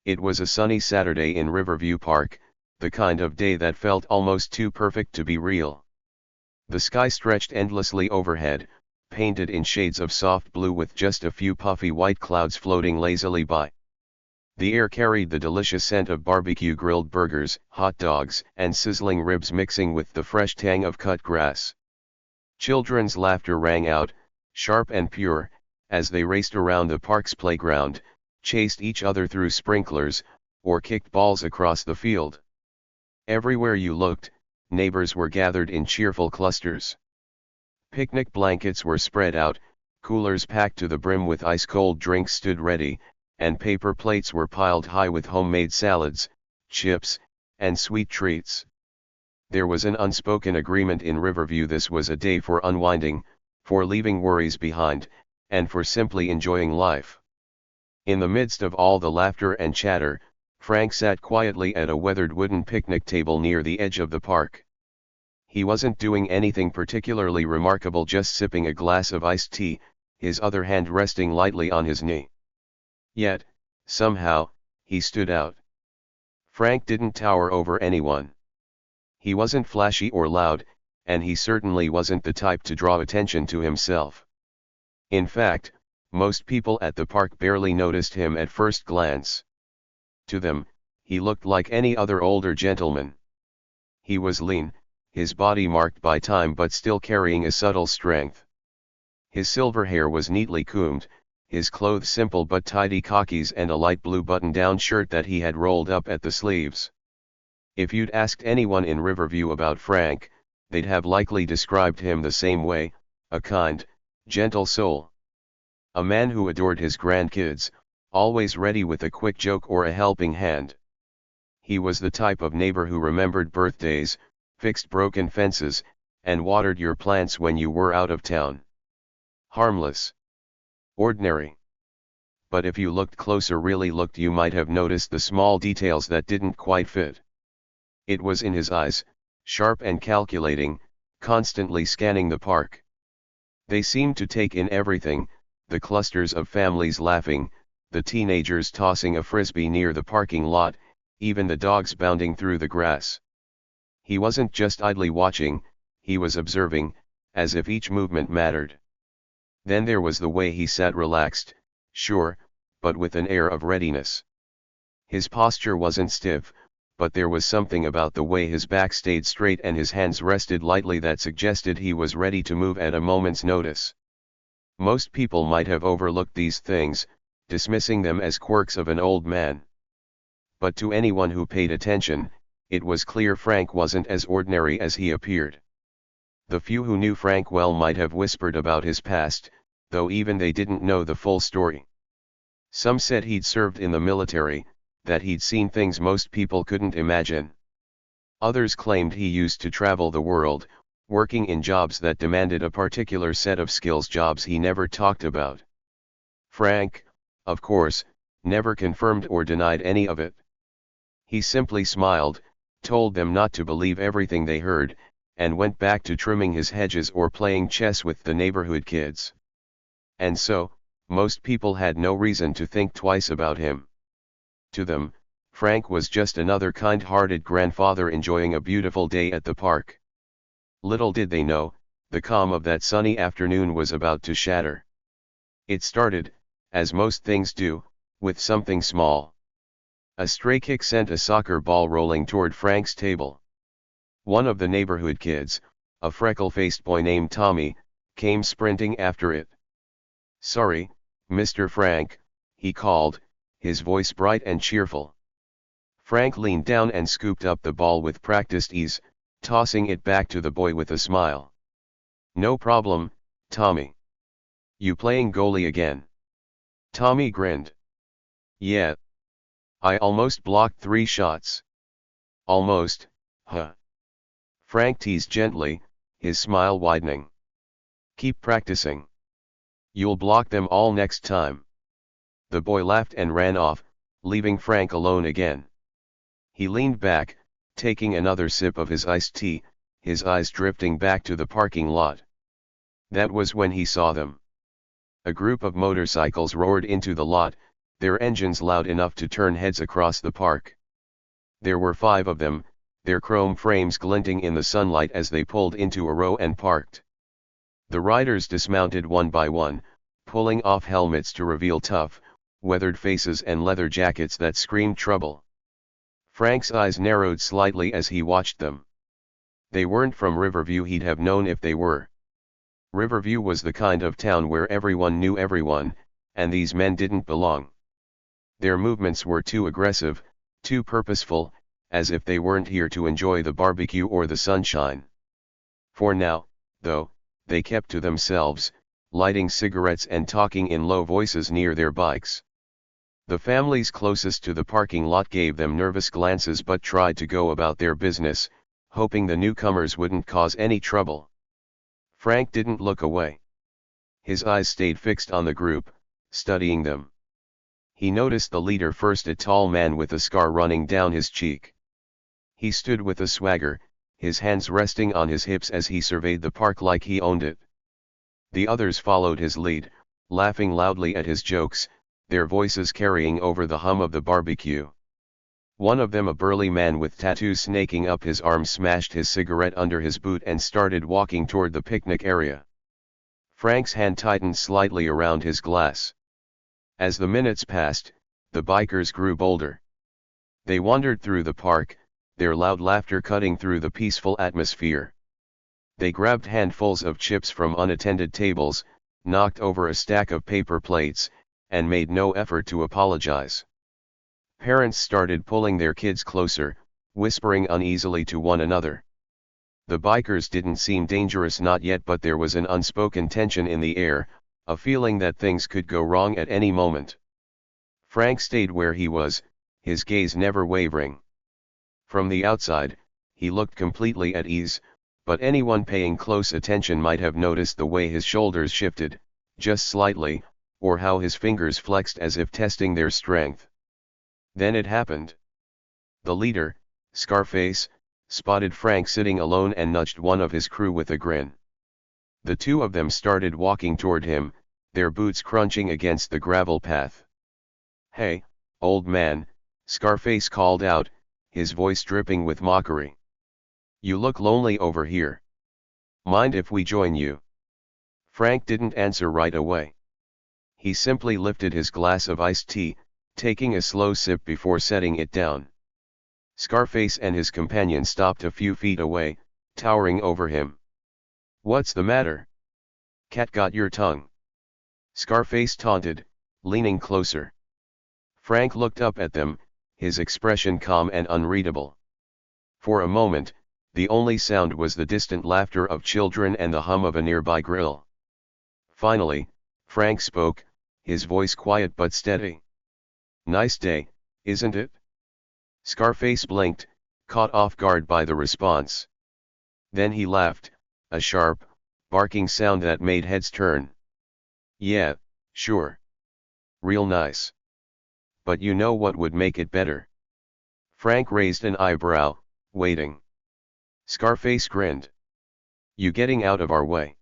It was a sunny Saturday in Riverview Park, the kind of day that felt almost too perfect to be real. The sky stretched endlessly overhead, painted in shades of soft blue with just a few puffy white clouds floating lazily by. The air carried the delicious scent of barbecue grilled burgers, hot dogs, and sizzling ribs mixing with the fresh tang of cut grass. Children's laughter rang out, sharp and pure, as they raced around the park's playground, chased each other through sprinklers, or kicked balls across the field. Everywhere you looked, neighbors were gathered in cheerful clusters. Picnic blankets were spread out, coolers packed to the brim with ice-cold drinks stood ready, and paper plates were piled high with homemade salads, chips, and sweet treats. There was an unspoken agreement in Riverview: this was a day for unwinding, for leaving worries behind, and for simply enjoying life. In the midst of all the laughter and chatter, Frank sat quietly at a weathered wooden picnic table near the edge of the park. He wasn't doing anything particularly remarkable, just sipping a glass of iced tea, his other hand resting lightly on his knee. Yet, somehow, he stood out. Frank didn't tower over anyone. He wasn't flashy or loud, and he certainly wasn't the type to draw attention to himself. In fact, most people at the park barely noticed him at first glance. To them, he looked like any other older gentleman. He was lean, his body marked by time but still carrying a subtle strength. His silver hair was neatly combed, his clothes simple but tidy khakis and a light blue button-down shirt that he had rolled up at the sleeves. If you'd asked anyone in Riverview about Frank, they'd have likely described him the same way: a kind, gentle soul. A man who adored his grandkids, always ready with a quick joke or a helping hand. He was the type of neighbor who remembered birthdays, fixed broken fences, and watered your plants when you were out of town. Harmless. Ordinary. But if you looked closer, really looked, you might have noticed the small details that didn't quite fit. It was in his eyes, sharp and calculating, constantly scanning the park. They seemed to take in everything: the clusters of families laughing, the teenagers tossing a frisbee near the parking lot, even the dogs bounding through the grass. He wasn't just idly watching, he was observing, as if each movement mattered. Then there was the way he sat, relaxed, sure, but with an air of readiness. His posture wasn't stiff, but there was something about the way his back stayed straight and his hands rested lightly that suggested he was ready to move at a moment's notice. Most people might have overlooked these things, dismissing them as quirks of an old man. But to anyone who paid attention, it was clear Frank wasn't as ordinary as he appeared. The few who knew Frank well might have whispered about his past, though even they didn't know the full story. Some said he'd served in the military, that he'd seen things most people couldn't imagine. Others claimed he used to travel the world, working in jobs that demanded a particular set of skills, jobs he never talked about. Frank, of course, never confirmed or denied any of it. He simply smiled, told them not to believe everything they heard, and went back to trimming his hedges or playing chess with the neighborhood kids. And so, most people had no reason to think twice about him. To them, Frank was just another kind-hearted grandfather enjoying a beautiful day at the park. Little did they know, the calm of that sunny afternoon was about to shatter. It started, as most things do, with something small. A stray kick sent a soccer ball rolling toward Frank's table. One of the neighborhood kids, a freckle-faced boy named Tommy, came sprinting after it. "Sorry, Mr. Frank," he called, his voice bright and cheerful. Frank leaned down and scooped up the ball with practiced ease, tossing it back to the boy with a smile. "No problem, Tommy. You playing goalie again?" Tommy grinned. "Yeah. I almost blocked 3 shots. Almost, huh?" Frank teased gently, his smile widening. "Keep practicing. You'll block them all next time." The boy laughed and ran off, leaving Frank alone again. He leaned back, taking another sip of his iced tea, his eyes drifting back to the parking lot. That was when he saw them. A group of motorcycles roared into the lot, their engines loud enough to turn heads across the park. There were 5 of them, their chrome frames glinting in the sunlight as they pulled into a row and parked. The riders dismounted one by one, pulling off helmets to reveal tough, weathered faces and leather jackets that screamed trouble. Frank's eyes narrowed slightly as he watched them. They weren't from Riverview. He'd have known if they were. Riverview was the kind of town where everyone knew everyone, and these men didn't belong. Their movements were too aggressive, too purposeful, as if they weren't here to enjoy the barbecue or the sunshine. For now, though, they kept to themselves, lighting cigarettes and talking in low voices near their bikes. The families closest to the parking lot gave them nervous glances but tried to go about their business, hoping the newcomers wouldn't cause any trouble. Frank didn't look away. His eyes stayed fixed on the group, studying them. He noticed the leader first, a tall man with a scar running down his cheek. He stood with a swagger, his hands resting on his hips as he surveyed the park like he owned it. The others followed his lead, laughing loudly at his jokes, their voices carrying over the hum of the barbecue. One of them, a burly man with tattoos snaking up his arm, smashed his cigarette under his boot and started walking toward the picnic area. Frank's hand tightened slightly around his glass. As the minutes passed, the bikers grew bolder. They wandered through the park, their loud laughter cutting through the peaceful atmosphere. They grabbed handfuls of chips from unattended tables, knocked over a stack of paper plates, and made no effort to apologize. Parents started pulling their kids closer, whispering uneasily to one another. The bikers didn't seem dangerous, not yet, but there was an unspoken tension in the air, a feeling that things could go wrong at any moment. Frank stayed where he was, his gaze never wavering. From the outside, he looked completely at ease, but anyone paying close attention might have noticed the way his shoulders shifted, just slightly, or how his fingers flexed as if testing their strength. Then it happened. The leader, Scarface, spotted Frank sitting alone and nudged one of his crew with a grin. The 2 of them started walking toward him, their boots crunching against the gravel path. "Hey, old man," Scarface called out, his voice dripping with mockery. "You look lonely over here. Mind if we join you?" Frank didn't answer right away. He simply lifted his glass of iced tea, taking a slow sip before setting it down. Scarface and his companion stopped a few feet away, towering over him. "What's the matter? Cat got your tongue?" Scarface taunted, leaning closer. Frank looked up at them, his expression calm and unreadable. For a moment, the only sound was the distant laughter of children and the hum of a nearby grill. Finally, Frank spoke, his voice quiet but steady. "Nice day, isn't it?" Scarface blinked, caught off guard by the response. Then he laughed, a sharp, barking sound that made heads turn. "Yeah, sure. Real nice. But you know what would make it better?" Frank raised an eyebrow, waiting. Scarface grinned. "You getting out of our way."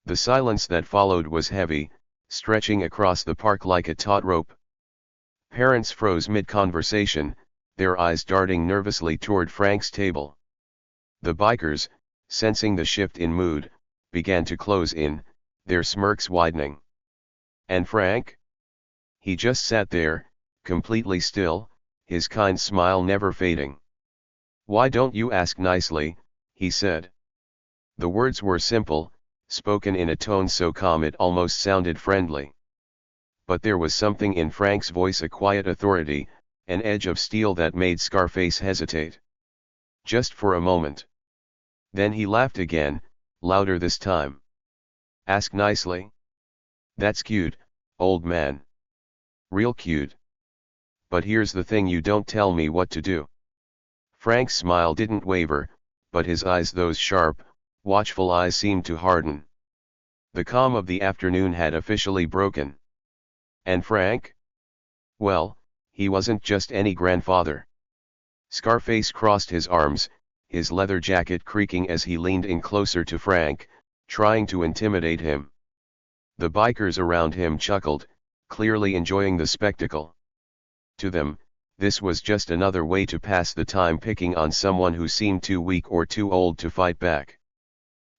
The silence that followed was heavy, stretching across the park like a taut rope. Parents froze mid-conversation, their eyes darting nervously toward Frank's table. The bikers, sensing the shift in mood, began to close in, their smirks widening. And Frank? He just sat there, completely still, his kind smile never fading. "Why don't you ask nicely?" he said. The words were simple, spoken in a tone so calm it almost sounded friendly. But there was something in Frank's voice, a quiet authority, an edge of steel that made Scarface hesitate. Just for a moment. Then he laughed again, louder this time. "Ask nicely? That's cute, old man. Real cute. But here's the thing, you don't tell me what to do." Frank's smile didn't waver, but his eyes, those sharp, watchful eyes, seemed to harden. The calm of the afternoon had officially broken. And Frank? Well, he wasn't just any grandfather. Scarface crossed his arms, his leather jacket creaking as he leaned in closer to Frank, trying to intimidate him. The bikers around him chuckled, clearly enjoying the spectacle. To them, this was just another way to pass the time picking on someone who seemed too weak or too old to fight back.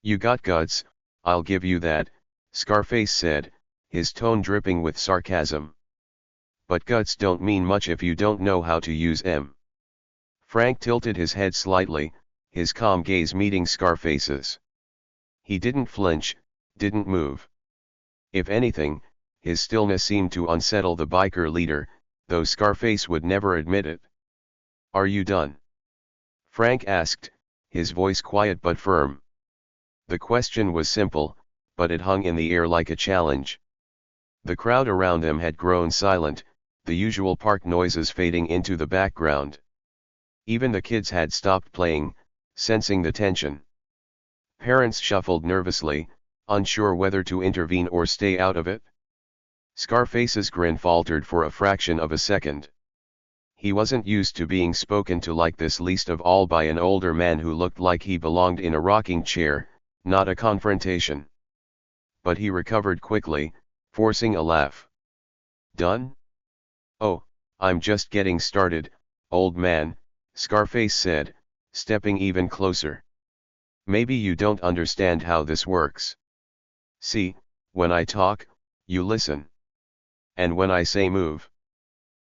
"You got guts, I'll give you that," Scarface said, his tone dripping with sarcasm. "But guts don't mean much if you don't know how to use 'em." Frank tilted his head slightly, his calm gaze meeting Scarface's. He didn't flinch, didn't move. If anything, his stillness seemed to unsettle the biker leader, though Scarface would never admit it. "Are you done?" Frank asked, his voice quiet but firm. The question was simple, but it hung in the air like a challenge. The crowd around them had grown silent, the usual park noises fading into the background. Even the kids had stopped playing, sensing the tension. Parents shuffled nervously, unsure whether to intervene or stay out of it. Scarface's grin faltered for a fraction of a second. He wasn't used to being spoken to like this, least of all by an older man who looked like he belonged in a rocking chair, not a confrontation. But he recovered quickly, forcing a laugh. "Done? Oh, I'm just getting started, old man," Scarface said, stepping even closer. "Maybe you don't understand how this works. See, when I talk, you listen. And when I say move—"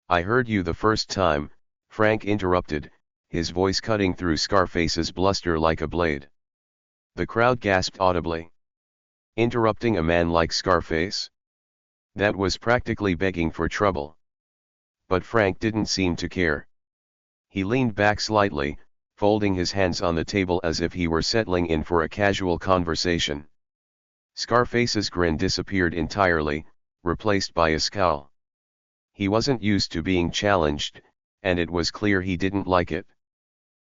"I heard you the first time," Frank interrupted, his voice cutting through Scarface's bluster like a blade. The crowd gasped audibly. Interrupting a man like Scarface? That was practically begging for trouble. But Frank didn't seem to care. He leaned back slightly, folding his hands on the table as if he were settling in for a casual conversation. Scarface's grin disappeared entirely, replaced by a scowl. He wasn't used to being challenged, and it was clear he didn't like it.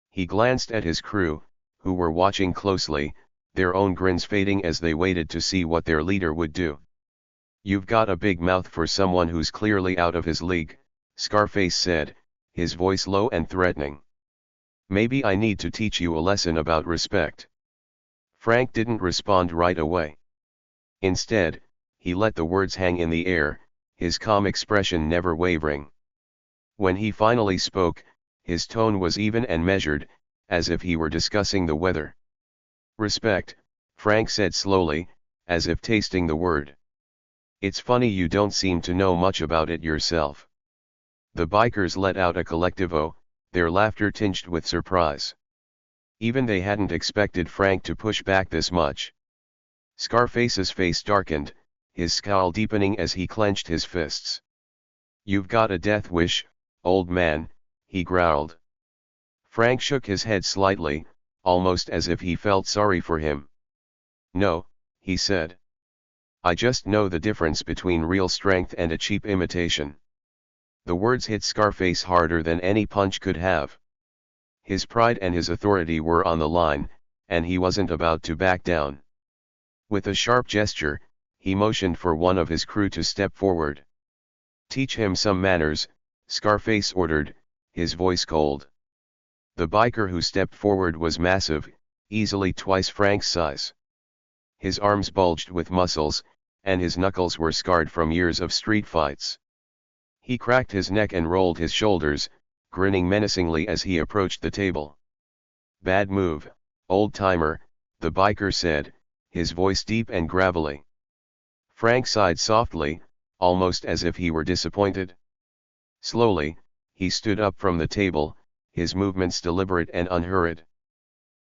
He glanced at his crew, who were watching closely, their own grins fading as they waited to see what their leader would do. "You've got a big mouth for someone who's clearly out of his league," Scarface said, his voice low and threatening. "Maybe I need to teach you a lesson about respect." Frank didn't respond right away. Instead, he let the words hang in the air, his calm expression never wavering. When he finally spoke, his tone was even and measured, as if he were discussing the weather. "Respect," Frank said slowly, as if tasting the word. "It's funny you don't seem to know much about it yourself." The bikers let out a collective "oh," their laughter tinged with surprise. Even they hadn't expected Frank to push back this much. Scarface's face darkened, his scowl deepening as he clenched his fists. "You've got a death wish, old man," he growled. Frank shook his head slightly, almost as if he felt sorry for him. "No," he said. "I just know the difference between real strength and a cheap imitation." The words hit Scarface harder than any punch could have. His pride and his authority were on the line, and he wasn't about to back down. With a sharp gesture, he motioned for one of his crew to step forward. "Teach him some manners," Scarface ordered, his voice cold. The biker who stepped forward was massive, easily twice Frank's size. His arms bulged with muscles, and his knuckles were scarred from years of street fights. He cracked his neck and rolled his shoulders, grinning menacingly as he approached the table. "Bad move, old-timer," the biker said, his voice deep and gravelly. Frank sighed softly, almost as if he were disappointed. Slowly, he stood up from the table, his movements deliberate and unhurried.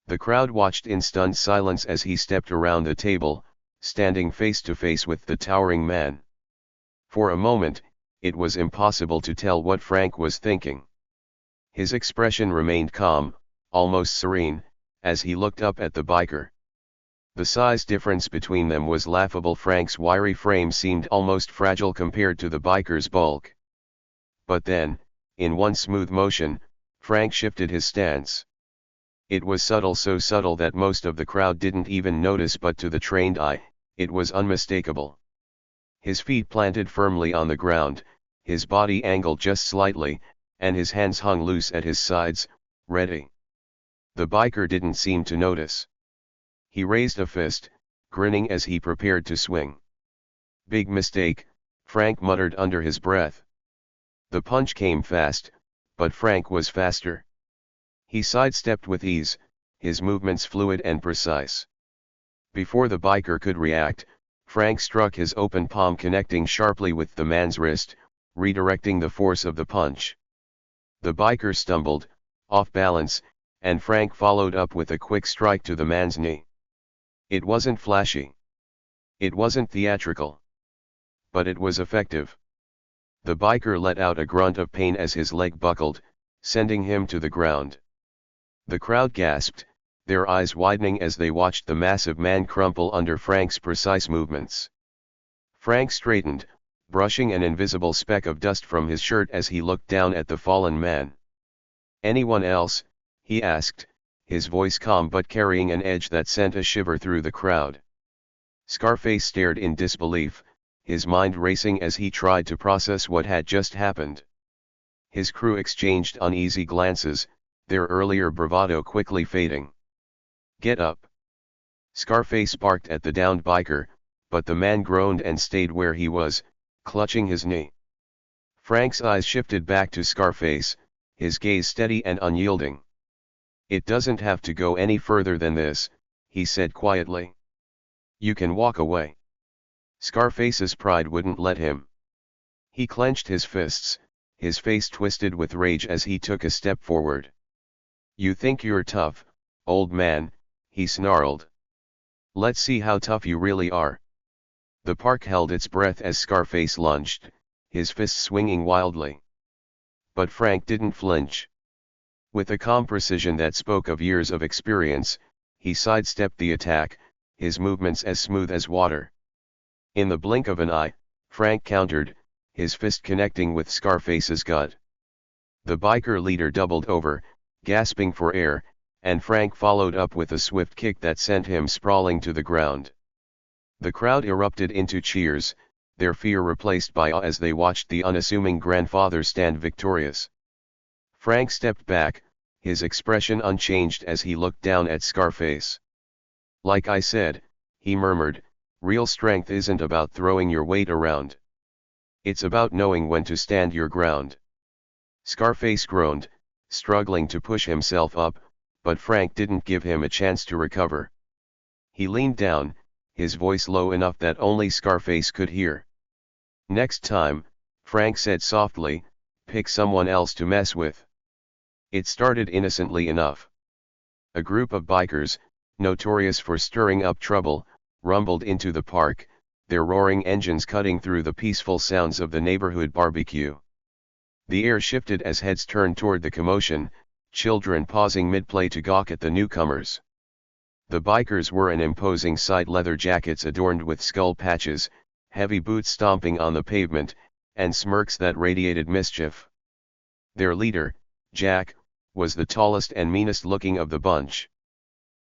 The crowd watched in stunned silence as he stepped around the table, standing face to face with the towering man. For a moment, it was impossible to tell what Frank was thinking. His expression remained calm, almost serene, as he looked up at the biker. The size difference between them was laughable. Frank's wiry frame seemed almost fragile compared to the biker's bulk. But then, in one smooth motion, Frank shifted his stance. It was subtle, so subtle that most of the crowd didn't even notice, but to the trained eye, it was unmistakable. His feet planted firmly on the ground, his body angled just slightly, and his hands hung loose at his sides, ready. The biker didn't seem to notice. He raised a fist, grinning as he prepared to swing. "Big mistake," Frank muttered under his breath. The punch came fast, but Frank was faster. He sidestepped with ease, his movements fluid and precise. Before the biker could react, Frank struck his open palm connecting sharply with the man's wrist, redirecting the force of the punch. The biker stumbled, off balance, and Frank followed up with a quick strike to the man's knee. It wasn't flashy. It wasn't theatrical. But it was effective. The biker let out a grunt of pain as his leg buckled, sending him to the ground. The crowd gasped, their eyes widening as they watched the massive man crumple under Frank's precise movements. Frank straightened, brushing an invisible speck of dust from his shirt as he looked down at the fallen man. "Anyone else?" he asked, his voice calm but carrying an edge that sent a shiver through the crowd. Scarface stared in disbelief, his mind racing as he tried to process what had just happened. His crew exchanged uneasy glances, their earlier bravado quickly fading. "Get up!" Scarface barked at the downed biker, but the man groaned and stayed where he was, clutching his knee. Frank's eyes shifted back to Scarface, his gaze steady and unyielding. "It doesn't have to go any further than this," he said quietly. "You can walk away." Scarface's pride wouldn't let him. He clenched his fists, his face twisted with rage as he took a step forward. "You think you're tough, old man," he snarled. "Let's see how tough you really are." The park held its breath as Scarface lunged, his fists swinging wildly. But Frank didn't flinch. With a calm precision that spoke of years of experience, he sidestepped the attack, his movements as smooth as water. In the blink of an eye, Frank countered, his fist connecting with Scarface's gut. The biker leader doubled over, gasping for air, and Frank followed up with a swift kick that sent him sprawling to the ground. The crowd erupted into cheers, their fear replaced by awe as they watched the unassuming grandfather stand victorious. Frank stepped back, his expression unchanged as he looked down at Scarface. "Like I said," he murmured, "real strength isn't about throwing your weight around. It's about knowing when to stand your ground." Scarface groaned, struggling to push himself up, but Frank didn't give him a chance to recover. He leaned down, his voice low enough that only Scarface could hear. "Next time," Frank said softly, "pick someone else to mess with." It started innocently enough. A group of bikers, notorious for stirring up trouble, rumbled into the park, their roaring engines cutting through the peaceful sounds of the neighborhood barbecue. The air shifted as heads turned toward the commotion, children pausing mid-play to gawk at the newcomers. The bikers were in imposing sight, leather jackets adorned with skull patches, heavy boots stomping on the pavement, and smirks that radiated mischief. Their leader, Jack, was the tallest and meanest looking of the bunch.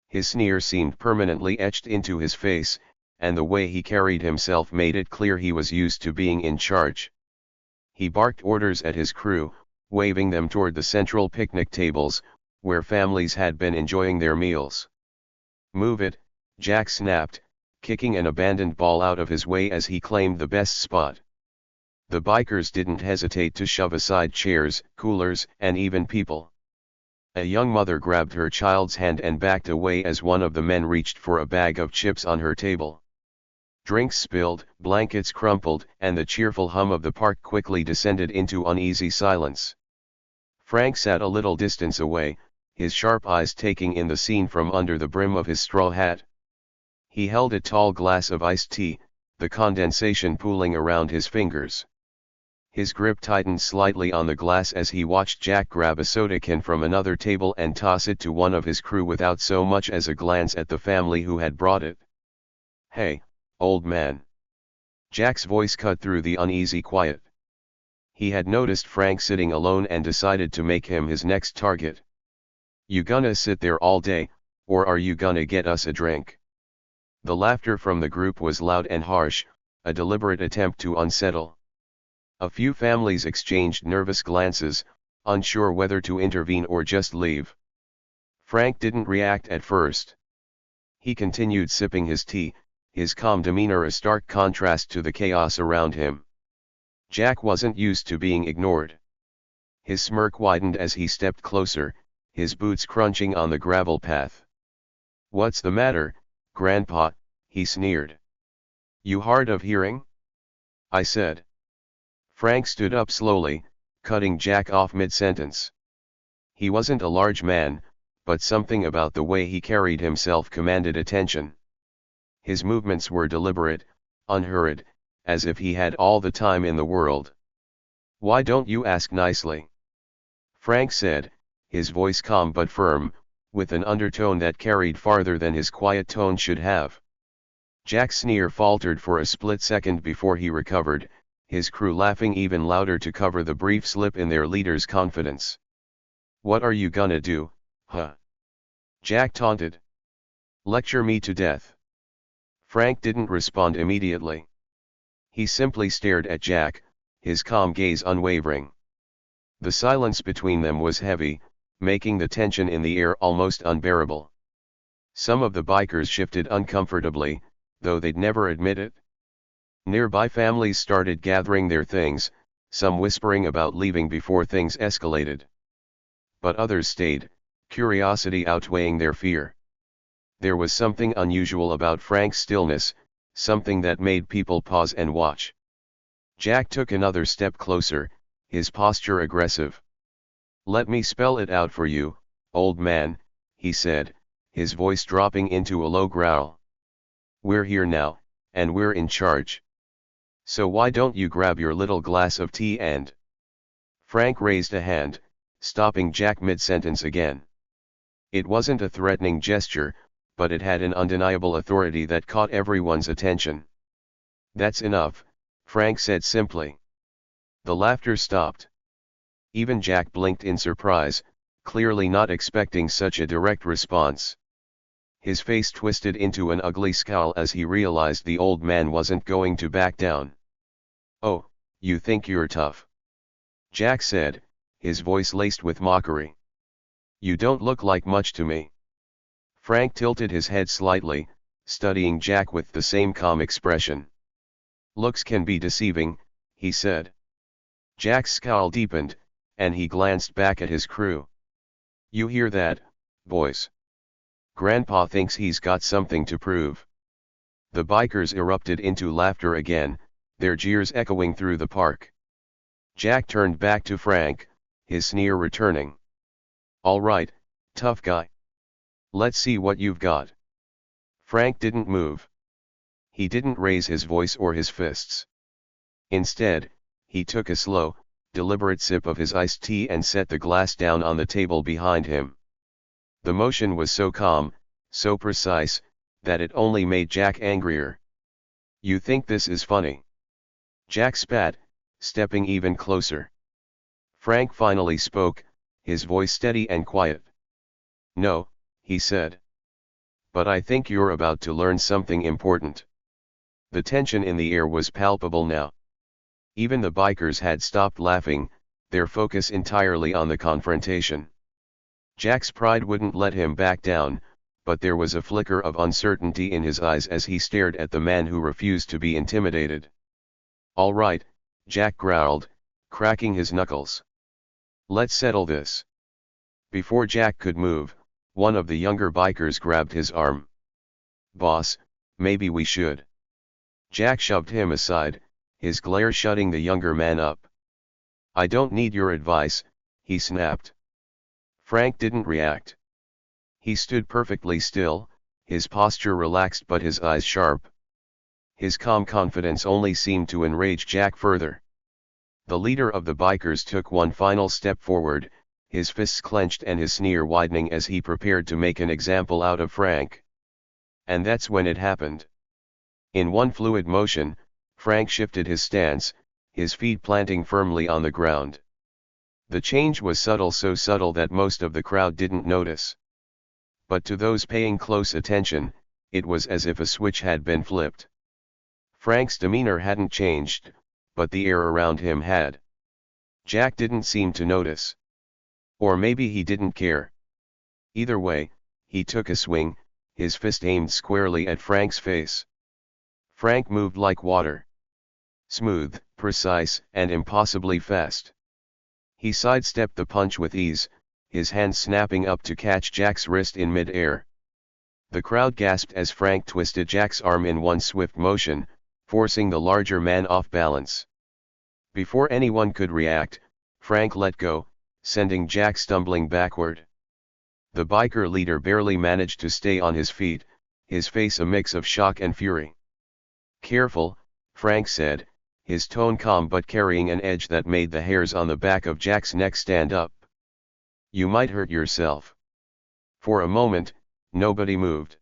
His sneer seemed permanently etched into his face, and the way he carried himself made it clear he was used to being in charge. He barked orders at his crew, waving them toward the central picnic tables, where families had been enjoying their meals. "Move it," Jack snapped, kicking an abandoned ball out of his way as he claimed the best spot. The bikers didn't hesitate to shove aside chairs, coolers, and even people. A young mother grabbed her child's hand and backed away as one of the men reached for a bag of chips on her table. Drinks spilled, blankets crumpled, and the cheerful hum of the park quickly descended into uneasy silence. Frank sat a little distance away, his sharp eyes taking in the scene from under the brim of his straw hat. He held a tall glass of iced tea, the condensation pooling around his fingers. His grip tightened slightly on the glass as he watched Jack grab a soda can from another table and toss it to one of his crew without so much as a glance at the family who had brought it. "Hey, old man." Jack's voice cut through the uneasy quiet. He had noticed Frank sitting alone and decided to make him his next target. "You gonna sit there all day, or are you gonna get us a drink?" The laughter from the group was loud and harsh, a deliberate attempt to unsettle. A few families exchanged nervous glances, unsure whether to intervene or just leave. Frank didn't react at first. He continued sipping his tea, his calm demeanor a stark contrast to the chaos around him. Jack wasn't used to being ignored. His smirk widened as he stepped closer, his boots crunching on the gravel path. "What's the matter, Grandpa?" he sneered. "You hard of hearing?" I said. Frank stood up slowly, cutting Jack off mid-sentence. He wasn't a large man, but something about the way he carried himself commanded attention. His movements were deliberate, unhurried, as if he had all the time in the world. "Why don't you ask nicely?" Frank said, his voice calm but firm, with an undertone that carried farther than his quiet tone should have. Jack's sneer faltered for a split second before he recovered, his crew laughing even louder to cover the brief slip in their leader's confidence. "What are you gonna do, huh?" Jack taunted. "Lecture me to death." Frank didn't respond immediately. He simply stared at Jack, his calm gaze unwavering. The silence between them was heavy, making the tension in the air almost unbearable. Some of the bikers shifted uncomfortably, though they'd never admit it. Nearby families started gathering their things, some whispering about leaving before things escalated. But others stayed, curiosity outweighing their fear. There was something unusual about Frank's stillness, something that made people pause and watch. Jack took another step closer, his posture aggressive. "Let me spell it out for you, old man," he said, his voice dropping into a low growl. "We're here now, and we're in charge. So why don't you grab your little glass of tea and—" Frank raised a hand, stopping Jack mid-sentence again. It wasn't a threatening gesture, but it had an undeniable authority that caught everyone's attention. "That's enough," Frank said simply. The laughter stopped. Even Jack blinked in surprise, clearly not expecting such a direct response. His face twisted into an ugly scowl as he realized the old man wasn't going to back down. "Oh, you think you're tough?" Jack said, his voice laced with mockery. "You don't look like much to me." Frank tilted his head slightly, studying Jack with the same calm expression. "Looks can be deceiving," he said. Jack's scowl deepened, and he glanced back at his crew. "You hear that, boys? Grandpa thinks he's got something to prove." The bikers erupted into laughter again, their jeers echoing through the park. Jack turned back to Frank, his sneer returning. "All right, tough guy. Let's see what you've got." Frank didn't move. He didn't raise his voice or his fists. Instead, he took a slow, deliberate sip of his iced tea and set the glass down on the table behind him. The motion was so calm, so precise, that it only made Jack angrier. "You think this is funny?" Jack spat, stepping even closer. Frank finally spoke, his voice steady and quiet. "No," he said. "But I think you're about to learn something important." The tension in the air was palpable now. Even the bikers had stopped laughing, their focus entirely on the confrontation. Jack's pride wouldn't let him back down, but there was a flicker of uncertainty in his eyes as he stared at the man who refused to be intimidated. "All right," Jack growled, cracking his knuckles. "Let's settle this." Before Jack could move, one of the younger bikers grabbed his arm. "Boss, maybe we should." Jack shoved him aside, his glare shutting the younger man up. "I don't need your advice," he snapped. Frank didn't react. He stood perfectly still, his posture relaxed but his eyes sharp. His calm confidence only seemed to enrage Jack further. The leader of the bikers took one final step forward, his fists clenched and his sneer widening as he prepared to make an example out of Frank. And that's when it happened. In one fluid motion, Frank shifted his stance, his feet planting firmly on the ground. The change was subtle, so subtle that most of the crowd didn't notice. But to those paying close attention, it was as if a switch had been flipped. Frank's demeanor hadn't changed, but the air around him had. Jack didn't seem to notice. Or maybe he didn't care. Either way, he took a swing, his fist aimed squarely at Frank's face. Frank moved like water. Smooth, precise, and impossibly fast. He sidestepped the punch with ease, his hands snapping up to catch Jack's wrist in mid-air. The crowd gasped as Frank twisted Jack's arm in one swift motion, forcing the larger man off balance. Before anyone could react, Frank let go, sending Jack stumbling backward. The biker leader barely managed to stay on his feet, his face a mix of shock and fury. "Careful," Frank said, his tone calm but carrying an edge that made the hairs on the back of Jack's neck stand up. "You might hurt yourself." For a moment, nobody moved.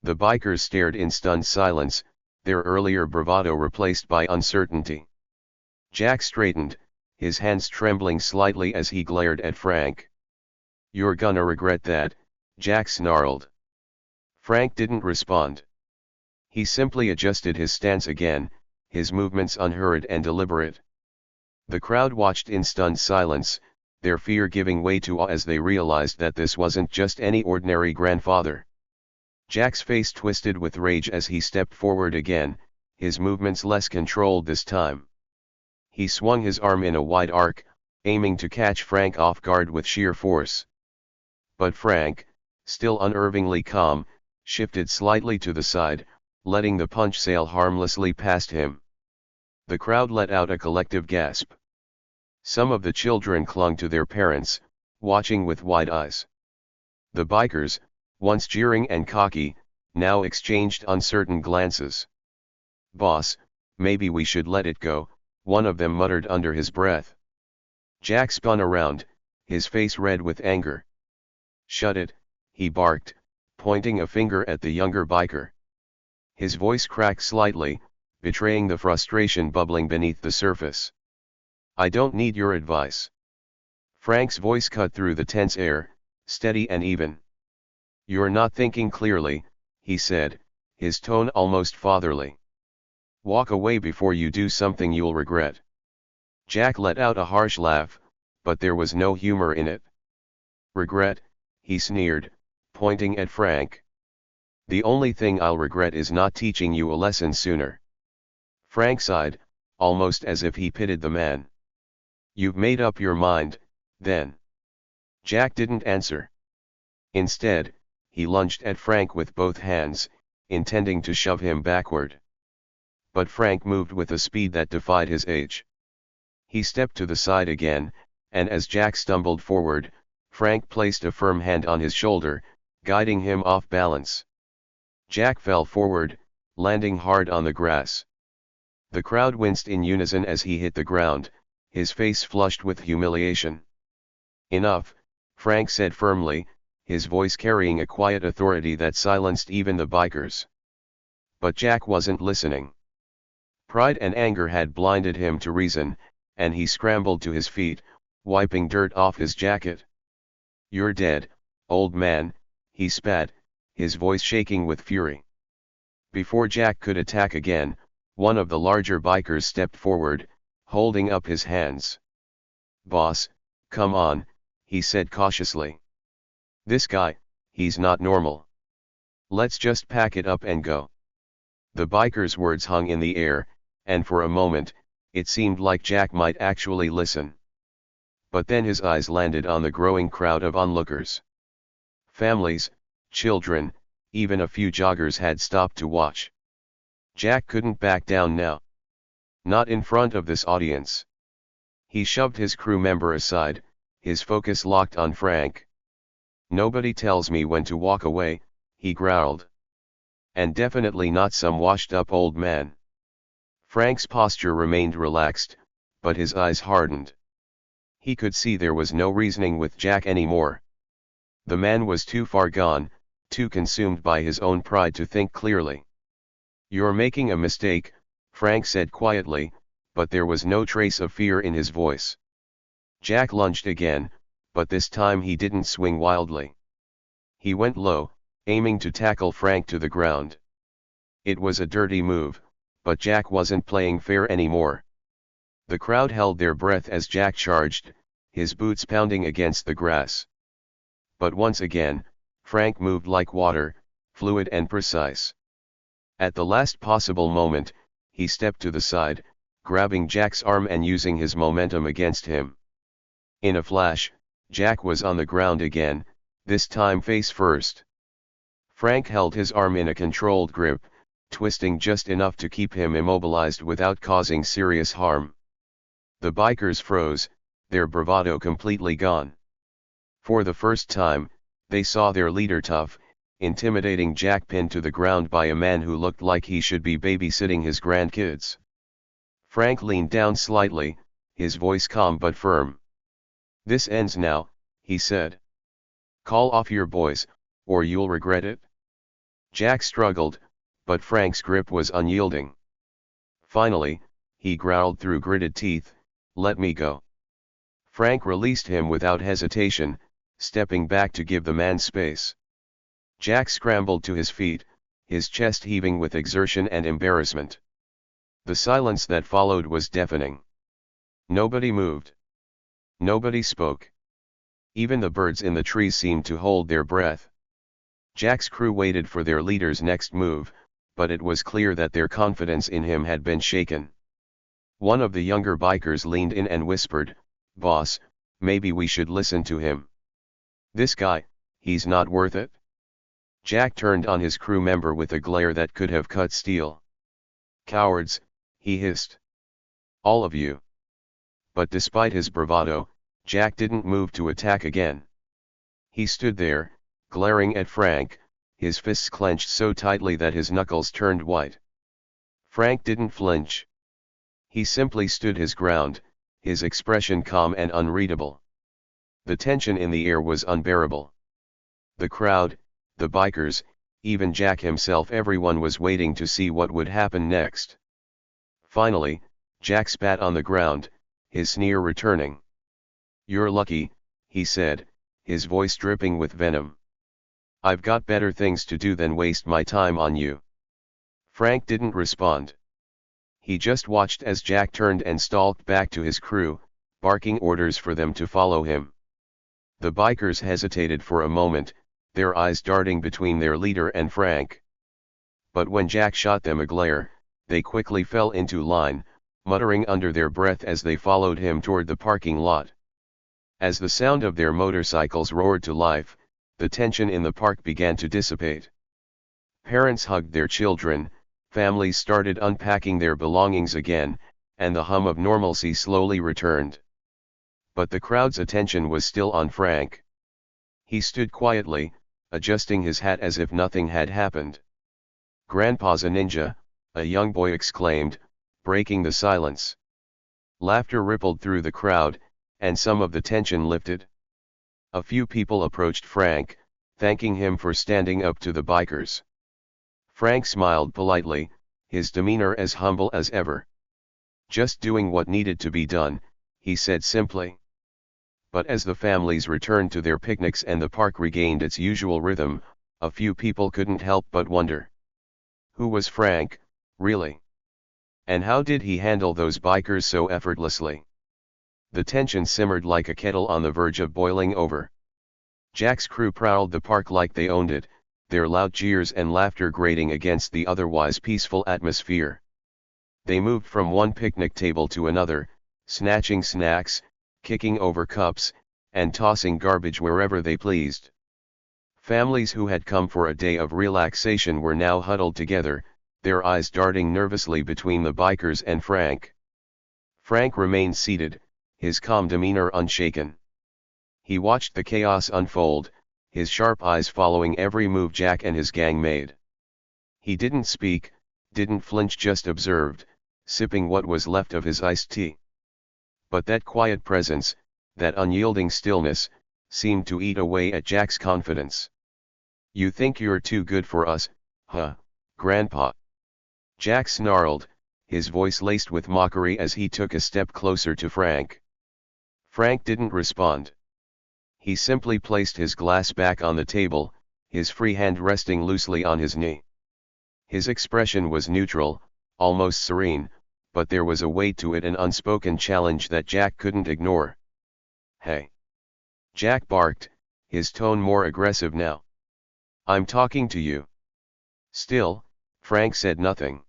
The bikers stared in stunned silence, their earlier bravado replaced by uncertainty. Jack straightened, his hands trembling slightly as he glared at Frank. "You're gonna regret that," Jack snarled. Frank didn't respond. He simply adjusted his stance again, his movements unhurried and deliberate. The crowd watched in stunned silence, their fear giving way to awe as they realized that this wasn't just any ordinary grandfather. Jack's face twisted with rage as he stepped forward again, his movements less controlled this time. He swung his arm in a wide arc, aiming to catch Frank off guard with sheer force. But Frank, still unnervingly calm, shifted slightly to the side, letting the punch sail harmlessly past him. The crowd let out a collective gasp. Some of the children clung to their parents, watching with wide eyes. The bikers, once jeering and cocky, now exchanged uncertain glances. "Boss, maybe we should let it go," one of them muttered under his breath. Jack spun around, his face red with anger. "Shut it," he barked, pointing a finger at the younger biker. His voice cracked slightly, betraying the frustration bubbling beneath the surface. "I don't need your advice." Frank's voice cut through the tense air, steady and even. "You're not thinking clearly," he said, his tone almost fatherly. "Walk away before you do something you'll regret." Jack let out a harsh laugh, but there was no humor in it. "Regret?" he sneered, pointing at Frank. "The only thing I'll regret is not teaching you a lesson sooner." Frank sighed, almost as if he pitied the man. "You've made up your mind, then?" Jack didn't answer. Instead, he lunged at Frank with both hands, intending to shove him backward. But Frank moved with a speed that defied his age. He stepped to the side again, and as Jack stumbled forward, Frank placed a firm hand on his shoulder, guiding him off balance. Jack fell forward, landing hard on the grass. The crowd winced in unison as he hit the ground, his face flushed with humiliation. "Enough," Frank said firmly, his voice carrying a quiet authority that silenced even the bikers. But Jack wasn't listening. Pride and anger had blinded him to reason, and he scrambled to his feet, wiping dirt off his jacket. "You're dead, old man," he spat, his voice shaking with fury. Before Jack could attack again, one of the larger bikers stepped forward, holding up his hands. "Boss, come on," he said cautiously. "This guy, he's not normal. Let's just pack it up and go." The biker's words hung in the air, and for a moment, it seemed like Jack might actually listen. But then his eyes landed on the growing crowd of onlookers. Families, children, even a few joggers had stopped to watch. Jack couldn't back down now. Not in front of this audience. He shoved his crew member aside, his focus locked on Frank. "Nobody tells me when to walk away," he growled. "And definitely not some washed-up old man." Frank's posture remained relaxed, but his eyes hardened. He could see there was no reasoning with Jack anymore. The man was too far gone, too consumed by his own pride to think clearly. "You're making a mistake," Frank said quietly, but there was no trace of fear in his voice. Jack lunged again, but this time he didn't swing wildly. He went low, aiming to tackle Frank to the ground. It was a dirty move, but Jack wasn't playing fair anymore. The crowd held their breath as Jack charged, his boots pounding against the grass. But once again, Frank moved like water, fluid and precise. At the last possible moment, he stepped to the side, grabbing Jack's arm and using his momentum against him. In a flash, Jack was on the ground again, this time face first. Frank held his arm in a controlled grip, twisting just enough to keep him immobilized without causing serious harm. The bikers froze, their bravado completely gone. For the first time, they saw their leader tough, intimidating Jack pinned to the ground by a man who looked like he should be babysitting his grandkids. Frank leaned down slightly, his voice calm but firm. "This ends now," he said. "Call off your boys, or you'll regret it." Jack struggled, but Frank's grip was unyielding. Finally, he growled through gritted teeth, "Let me go." Frank released him without hesitation, stepping back to give the man space. Jack scrambled to his feet, his chest heaving with exertion and embarrassment. The silence that followed was deafening. Nobody moved. Nobody spoke. Even the birds in the trees seemed to hold their breath. Jack's crew waited for their leader's next move, but it was clear that their confidence in him had been shaken. One of the younger bikers leaned in and whispered, "Boss, maybe we should listen to him. This guy, he's not worth it." Jack turned on his crew member with a glare that could have cut steel. "Cowards," he hissed. "All of you." But despite his bravado, Jack didn't move to attack again. He stood there, glaring at Frank, his fists clenched so tightly that his knuckles turned white. Frank didn't flinch. He simply stood his ground, his expression calm and unreadable. The tension in the air was unbearable. The crowd, the bikers, even Jack himself, everyone was waiting to see what would happen next. Finally, Jack spat on the ground, his sneer returning. "You're lucky," he said, his voice dripping with venom. "I've got better things to do than waste my time on you." Frank didn't respond. He just watched as Jack turned and stalked back to his crew, barking orders for them to follow him. The bikers hesitated for a moment, their eyes darting between their leader and Frank. But when Jack shot them a glare, they quickly fell into line, muttering under their breath as they followed him toward the parking lot. As the sound of their motorcycles roared to life, the tension in the park began to dissipate. Parents hugged their children, families started unpacking their belongings again, and the hum of normalcy slowly returned. But the crowd's attention was still on Frank. He stood quietly, adjusting his hat as if nothing had happened. "Grandpa's a ninja," a young boy exclaimed, breaking the silence. Laughter rippled through the crowd, and some of the tension lifted. A few people approached Frank, thanking him for standing up to the bikers. Frank smiled politely, his demeanor as humble as ever. "Just doing what needed to be done," he said simply. But as the families returned to their picnics and the park regained its usual rhythm, a few people couldn't help but wonder. Who was Frank, really? And how did he handle those bikers so effortlessly? The tension simmered like a kettle on the verge of boiling over. Jack's crew prowled the park like they owned it, their loud cheers and laughter grating against the otherwise peaceful atmosphere. They moved from one picnic table to another, snatching snacks, kicking over cups, and tossing garbage wherever they pleased. Families who had come for a day of relaxation were now huddled together, their eyes darting nervously between the bikers and Frank. Frank remained seated, his calm demeanor unshaken. He watched the chaos unfold, his sharp eyes following every move Jack and his gang made. He didn't speak, didn't flinch, just observed, sipping what was left of his iced tea. But that quiet presence, that unyielding stillness, seemed to eat away at Jack's confidence. "You think you're too good for us, huh, Grandpa?" Jack snarled, his voice laced with mockery as he took a step closer to Frank. Frank didn't respond. He simply placed his glass back on the table, his free hand resting loosely on his knee. His expression was neutral, almost serene, but there was a weight to it, an unspoken challenge that Jack couldn't ignore. "Hey!" Jack barked, his tone more aggressive now. "I'm talking to you." Still, Frank said nothing.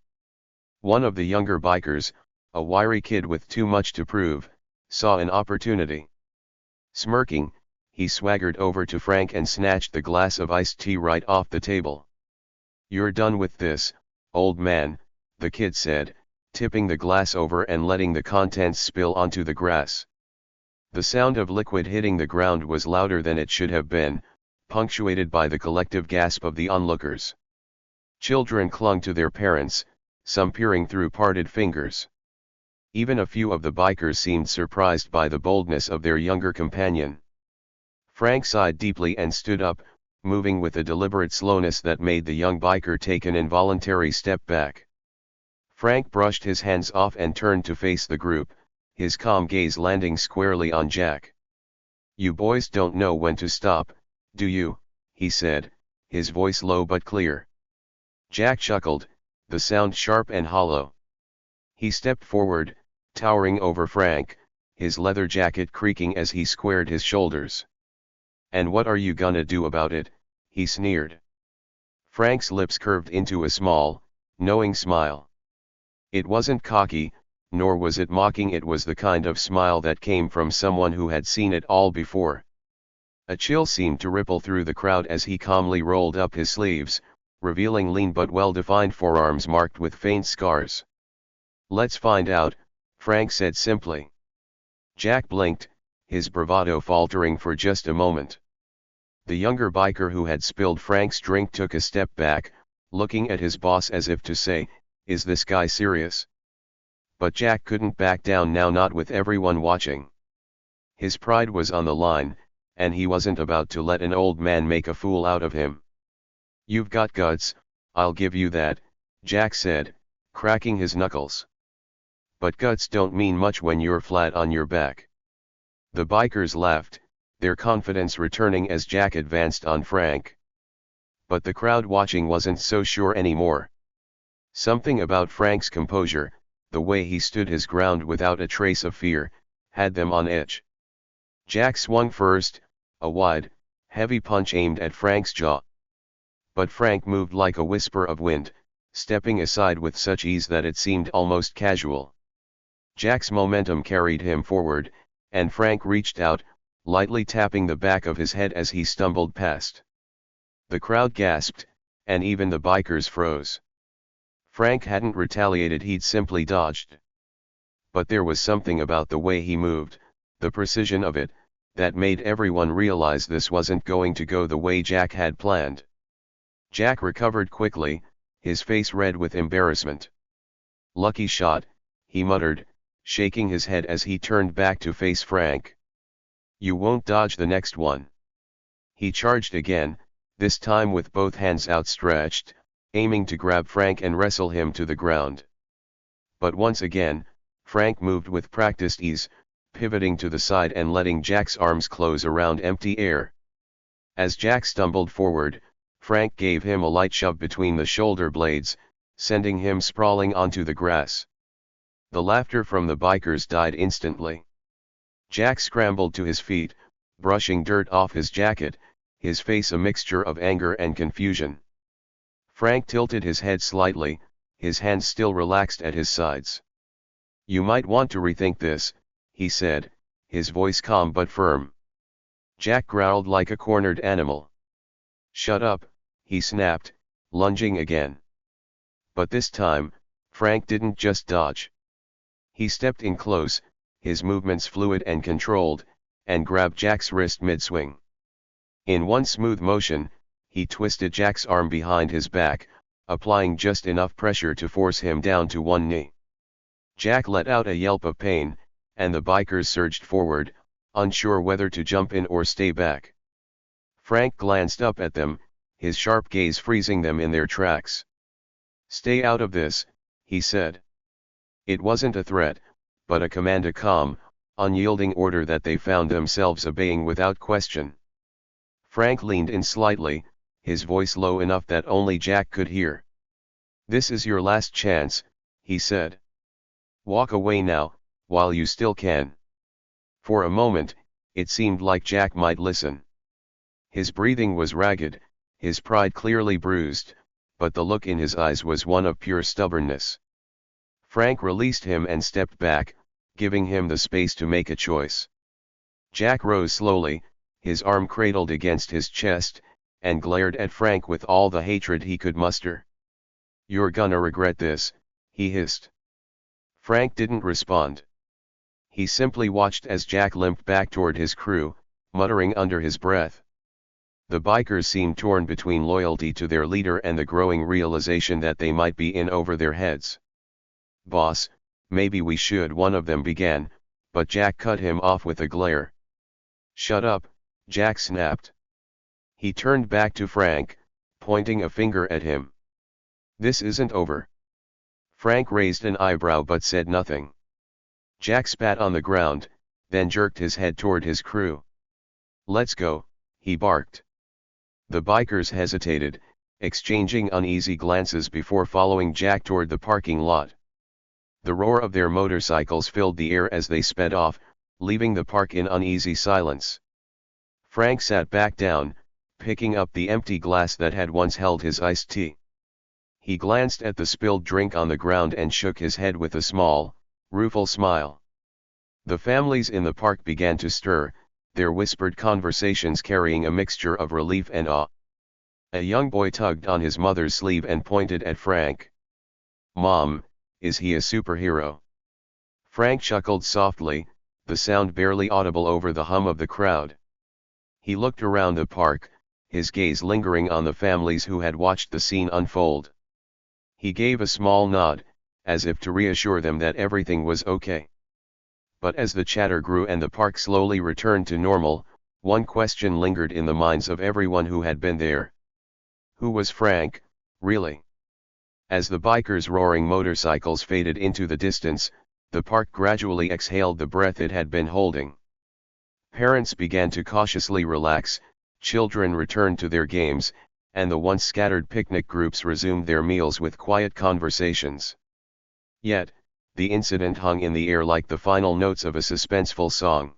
One of the younger bikers, a wiry kid with too much to prove, saw an opportunity. Smirking, he swaggered over to Frank and snatched the glass of iced tea right off the table. "You're done with this, old man," the kid said, tipping the glass over and letting the contents spill onto the grass. The sound of liquid hitting the ground was louder than it should have been, punctuated by the collective gasp of the onlookers. Children clung to their parents, some peering through parted fingers. Even a few of the bikers seemed surprised by the boldness of their younger companion. Frank sighed deeply and stood up, moving with a deliberate slowness that made the young biker take an involuntary step back. Frank brushed his hands off and turned to face the group, his calm gaze landing squarely on Jack. "You boys don't know when to stop, do you?" he said, his voice low but clear. Jack chuckled, the sound sharp and hollow. He stepped forward, towering over Frank, his leather jacket creaking as he squared his shoulders. "And what are you gonna do about it?" he sneered. Frank's lips curved into a small, knowing smile. It wasn't cocky, nor was it mocking. It was the kind of smile that came from someone who had seen it all before. A chill seemed to ripple through the crowd as he calmly rolled up his sleeves, revealing lean but well-defined forearms marked with faint scars. "Let's find out," Frank said simply. Jack blinked, his bravado faltering for just a moment. The younger biker who had spilled Frank's drink took a step back, looking at his boss as if to say, "Is this guy serious?" But Jack couldn't back down now, not with everyone watching. His pride was on the line, and he wasn't about to let an old man make a fool out of him. "You've got guts, I'll give you that," Jack said, cracking his knuckles. "But guts don't mean much when you're flat on your back." The bikers laughed, their confidence returning as Jack advanced on Frank. But the crowd watching wasn't so sure anymore. Something about Frank's composure, the way he stood his ground without a trace of fear, had them on edge. Jack swung first, a wide, heavy punch aimed at Frank's jaw. But Frank moved like a whisper of wind, stepping aside with such ease that it seemed almost casual. Jack's momentum carried him forward, and Frank reached out, lightly tapping the back of his head as he stumbled past. The crowd gasped, and even the bikers froze. Frank hadn't retaliated, he'd simply dodged. But there was something about the way he moved, the precision of it, that made everyone realize this wasn't going to go the way Jack had planned. Jack recovered quickly, his face red with embarrassment. "Lucky shot," he muttered, shaking his head as he turned back to face Frank. "You won't dodge the next one." He charged again, this time with both hands outstretched, aiming to grab Frank and wrestle him to the ground. But once again, Frank moved with practiced ease, pivoting to the side and letting Jack's arms close around empty air. As Jack stumbled forward, Frank gave him a light shove between the shoulder blades, sending him sprawling onto the grass. The laughter from the bikers died instantly. Jack scrambled to his feet, brushing dirt off his jacket, his face a mixture of anger and confusion. Frank tilted his head slightly, his hands still relaxed at his sides. "You might want to rethink this," he said, his voice calm but firm. Jack growled like a cornered animal. "Shut up," he snapped, lunging again. But this time, Frank didn't just dodge. He stepped in close, his movements fluid and controlled, and grabbed Jack's wrist mid-swing. In one smooth motion, he twisted Jack's arm behind his back, applying just enough pressure to force him down to one knee. Jack let out a yelp of pain, and the bikers surged forward, unsure whether to jump in or stay back. Frank glanced up at them, his sharp gaze freezing them in their tracks. "Stay out of this," he said. It wasn't a threat, but a command, a calm, unyielding order that they found themselves obeying without question. Frank leaned in slightly, his voice low enough that only Jack could hear. "This is your last chance," he said. "Walk away now, while you still can." For a moment, it seemed like Jack might listen. His breathing was ragged, his pride clearly bruised, but the look in his eyes was one of pure stubbornness. Frank released him and stepped back, giving him the space to make a choice. Jack rose slowly, his arm cradled against his chest, and glared at Frank with all the hatred he could muster. "You're gonna regret this," he hissed. Frank didn't respond. He simply watched as Jack limped back toward his crew, muttering under his breath. The bikers seemed torn between loyalty to their leader and the growing realization that they might be in over their heads. "Boss, maybe we should," one of them began, but Jack cut him off with a glare. "Shut up," Jack snapped. He turned back to Frank, pointing a finger at him. "This isn't over." Frank raised an eyebrow but said nothing. Jack spat on the ground, then jerked his head toward his crew. "Let's go," he barked. The bikers hesitated, exchanging uneasy glances before following Jack toward the parking lot. The roar of their motorcycles filled the air as they sped off, leaving the park in uneasy silence. Frank sat back down, picking up the empty glass that had once held his iced tea. He glanced at the spilled drink on the ground and shook his head with a small, rueful smile. The families in the park began to stir, their whispered conversations carrying a mixture of relief and awe. A young boy tugged on his mother's sleeve and pointed at Frank. "Mom, is he a superhero?" Frank chuckled softly, the sound barely audible over the hum of the crowd. He looked around the park, his gaze lingering on the families who had watched the scene unfold. He gave a small nod, as if to reassure them that everything was okay. But as the chatter grew and the park slowly returned to normal, one question lingered in the minds of everyone who had been there. Who was Frank, really? As the bikers' roaring motorcycles faded into the distance, the park gradually exhaled the breath it had been holding. Parents began to cautiously relax, children returned to their games, and the once scattered picnic groups resumed their meals with quiet conversations. Yet, the incident hung in the air like the final notes of a suspenseful song.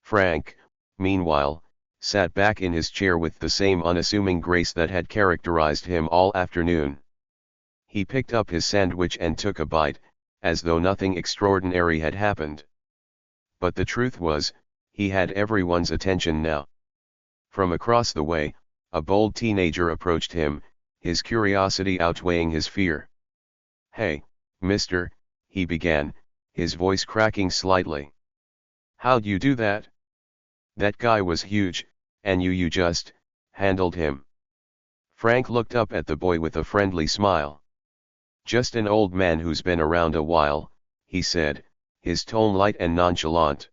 Frank, meanwhile, sat back in his chair with the same unassuming grace that had characterized him all afternoon. He picked up his sandwich and took a bite, as though nothing extraordinary had happened. But the truth was, he had everyone's attention now. From across the way, a bold teenager approached him, his curiosity outweighing his fear. "Hey, mister," he began, his voice cracking slightly. "How'd you do that? That guy was huge, and you just handled him." Frank looked up at the boy with a friendly smile. "Just an old man who's been around a while," he said, his tone light and nonchalant.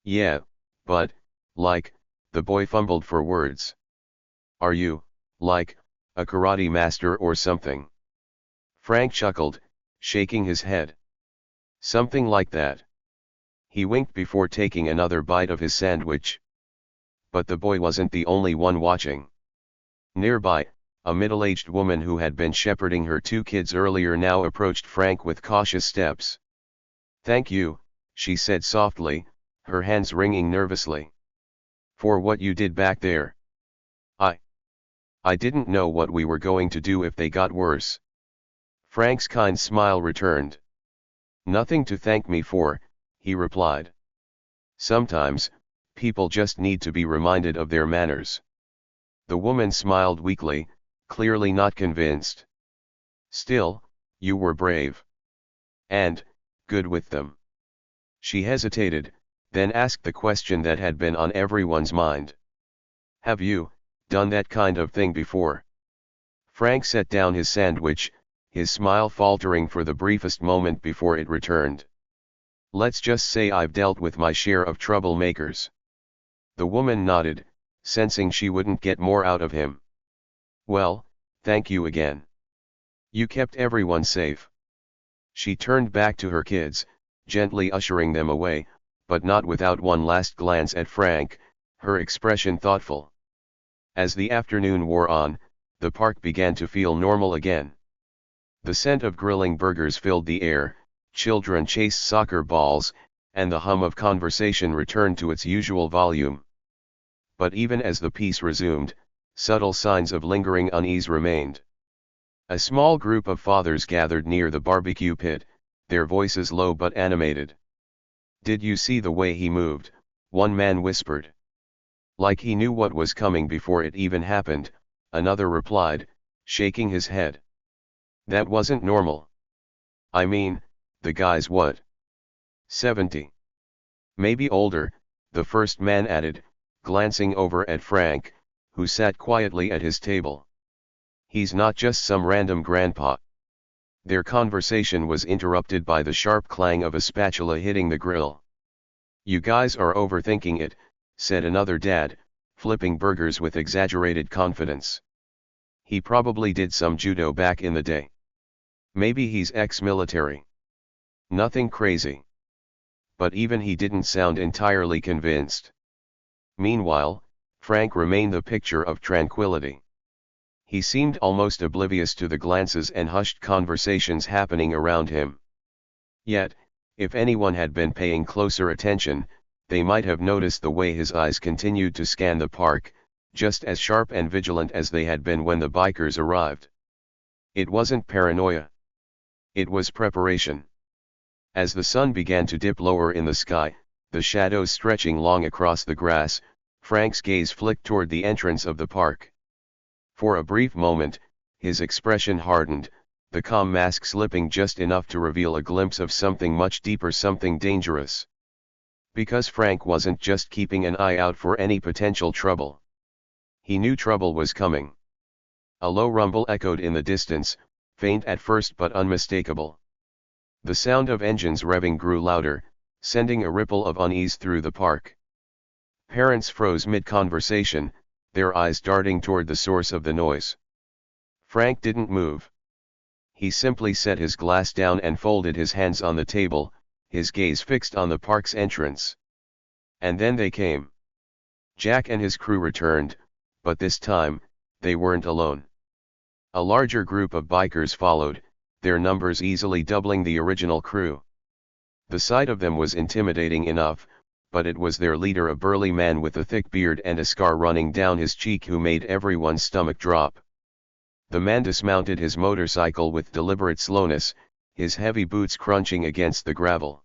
"Yeah, but, like," the boy fumbled for words. "Are you, like, a karate master or something?" Frank chuckled, shaking his head. "Something like that." He winked before taking another bite of his sandwich. But the boy wasn't the only one watching. Nearby, a middle-aged woman who had been shepherding her two kids earlier now approached Frank with cautious steps. "Thank you," she said softly, her hands wringing nervously. "For what you did back there. I didn't know what we were going to do if they got worse." Frank's kind smile returned. "Nothing to thank me for," he replied. "Sometimes, people just need to be reminded of their manners." The woman smiled weakly, clearly not convinced. "Still, you were brave. And, good with them." She hesitated, then asked the question that had been on everyone's mind. "Have you done that kind of thing before?" Frank set down his sandwich, his smile faltering for the briefest moment before it returned. "Let's just say I've dealt with my share of troublemakers." The woman nodded, sensing she wouldn't get more out of him. "Well, thank you again. You kept everyone safe." She turned back to her kids, gently ushering them away, but not without one last glance at Frank, her expression thoughtful. As the afternoon wore on, the park began to feel normal again. The scent of grilling burgers filled the air, children chased soccer balls, and the hum of conversation returned to its usual volume. But even as the peace resumed, subtle signs of lingering unease remained. A small group of fathers gathered near the barbecue pit, their voices low but animated. "Did you see the way he moved?" one man whispered. "Like he knew what was coming before it even happened," another replied, shaking his head. "That wasn't normal. I mean, the guy's what? 70. Maybe older," the first man added, glancing over at Frank, who sat quietly at his table. "He's not just some random grandpa." Their conversation was interrupted by the sharp clang of a spatula hitting the grill. "You guys are overthinking it," said another dad, flipping burgers with exaggerated confidence. "He probably did some judo back in the day. Maybe he's ex-military. Nothing crazy." But even he didn't sound entirely convinced. Meanwhile, Frank remained the picture of tranquility. He seemed almost oblivious to the glances and hushed conversations happening around him. Yet, if anyone had been paying closer attention, they might have noticed the way his eyes continued to scan the park, just as sharp and vigilant as they had been when the bikers arrived. It wasn't paranoia. It was preparation. As the sun began to dip lower in the sky, the shadows stretching long across the grass, Frank's gaze flicked toward the entrance of the park. For a brief moment, his expression hardened, the calm mask slipping just enough to reveal a glimpse of something much deeper, something dangerous. Because Frank wasn't just keeping an eye out for any potential trouble. He knew trouble was coming. A low rumble echoed in the distance, faint at first but unmistakable. The sound of engines revving grew louder, sending a ripple of unease through the park. Parents froze mid-conversation, their eyes darting toward the source of the noise. Frank didn't move. He simply set his glass down and folded his hands on the table, his gaze fixed on the park's entrance. And then they came. Jack and his crew returned, but this time, they weren't alone. A larger group of bikers followed, their numbers easily doubling the original crew. The sight of them was intimidating enough, but it was their leader, a burly man with a thick beard and a scar running down his cheek, who made everyone's stomach drop. The man dismounted his motorcycle with deliberate slowness, his heavy boots crunching against the gravel.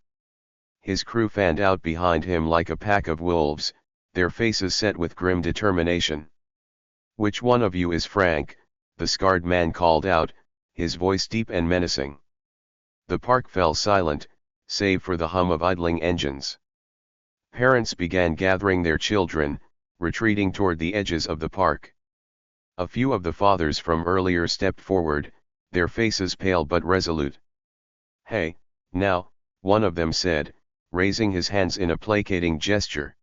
His crew fanned out behind him like a pack of wolves, their faces set with grim determination. "Which one of you is Frank?" the scarred man called out, his voice deep and menacing. The park fell silent, save for the hum of idling engines. Parents began gathering their children, retreating toward the edges of the park. A few of the fathers from earlier stepped forward, their faces pale but resolute. "Hey, now," one of them said, raising his hands in a placating gesture.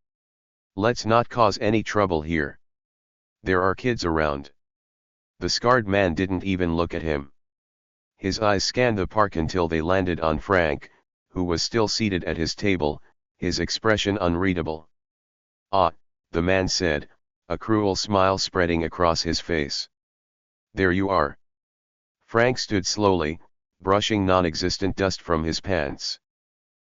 "Let's not cause any trouble here. There are kids around." The scarred man didn't even look at him. His eyes scanned the park until they landed on Frank, who was still seated at his table, his expression unreadable. "Ah," the man said, a cruel smile spreading across his face. "There you are." Frank stood slowly, brushing non-existent dust from his pants.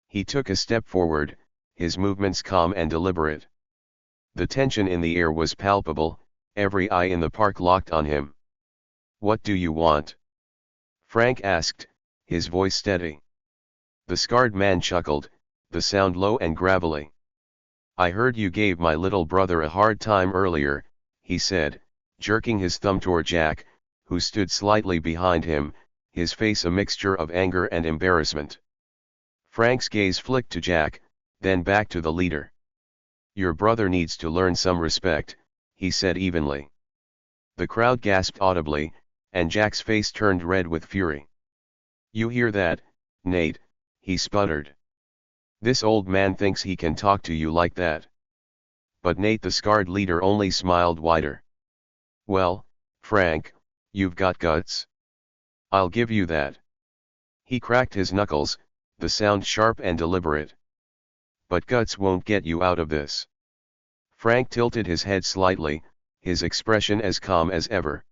He took a step forward, his movements calm and deliberate. The tension in the air was palpable, every eye in the park locked on him. "What do you want?" Frank asked, his voice steady. The scarred man chuckled, the sound low and gravelly. "I heard you gave my little brother a hard time earlier," he said, jerking his thumb toward Jack, who stood slightly behind him, his face a mixture of anger and embarrassment. Frank's gaze flicked to Jack, then back to the leader. "Your brother needs to learn some respect," he said evenly. The crowd gasped audibly, and Jack's face turned red with fury. "You hear that, Nate?" he sputtered. "This old man thinks he can talk to you like that." But Nate, the scarred leader, only smiled wider. "Well, Frank, you've got guts. I'll give you that." He cracked his knuckles, the sound sharp and deliberate. "But guts won't get you out of this." Frank tilted his head slightly, his expression as calm as ever.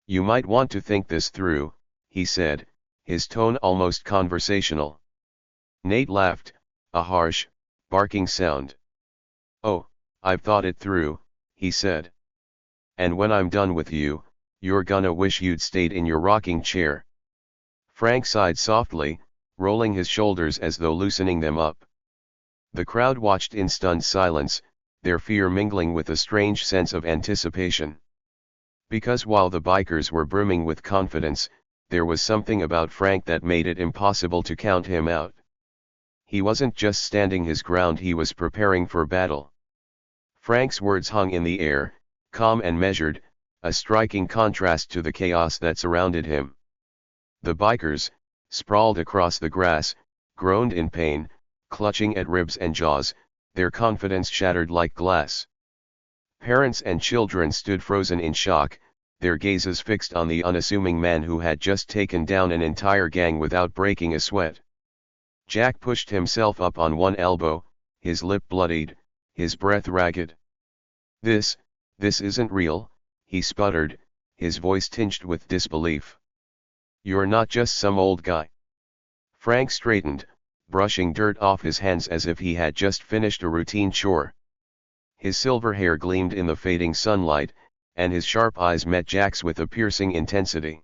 "You might want to think this through," he said, his tone almost conversational. Nate laughed, a harsh, barking sound. "Oh, I've thought it through," he said. "And when I'm done with you, you're gonna wish you'd stayed in your rocking chair." Frank sighed softly, rolling his shoulders as though loosening them up. The crowd watched in stunned silence, their fear mingling with a strange sense of anticipation. Because while the bikers were brimming with confidence, there was something about Frank that made it impossible to count him out. He wasn't just standing his ground, he was preparing for battle. Frank's words hung in the air, calm and measured, a striking contrast to the chaos that surrounded him. The bikers, sprawled across the grass, groaned in pain, clutching at ribs and jaws, their confidence shattered like glass. Parents and children stood frozen in shock, their gazes fixed on the unassuming man who had just taken down an entire gang without breaking a sweat. Jack pushed himself up on one elbow, his lip bloodied, his breath ragged. This isn't real," he sputtered, his voice tinged with disbelief. "You're not just some old guy." Frank straightened, brushing dirt off his hands as if he had just finished a routine chore. His silver hair gleamed in the fading sunlight, and his sharp eyes met Jack's with a piercing intensity.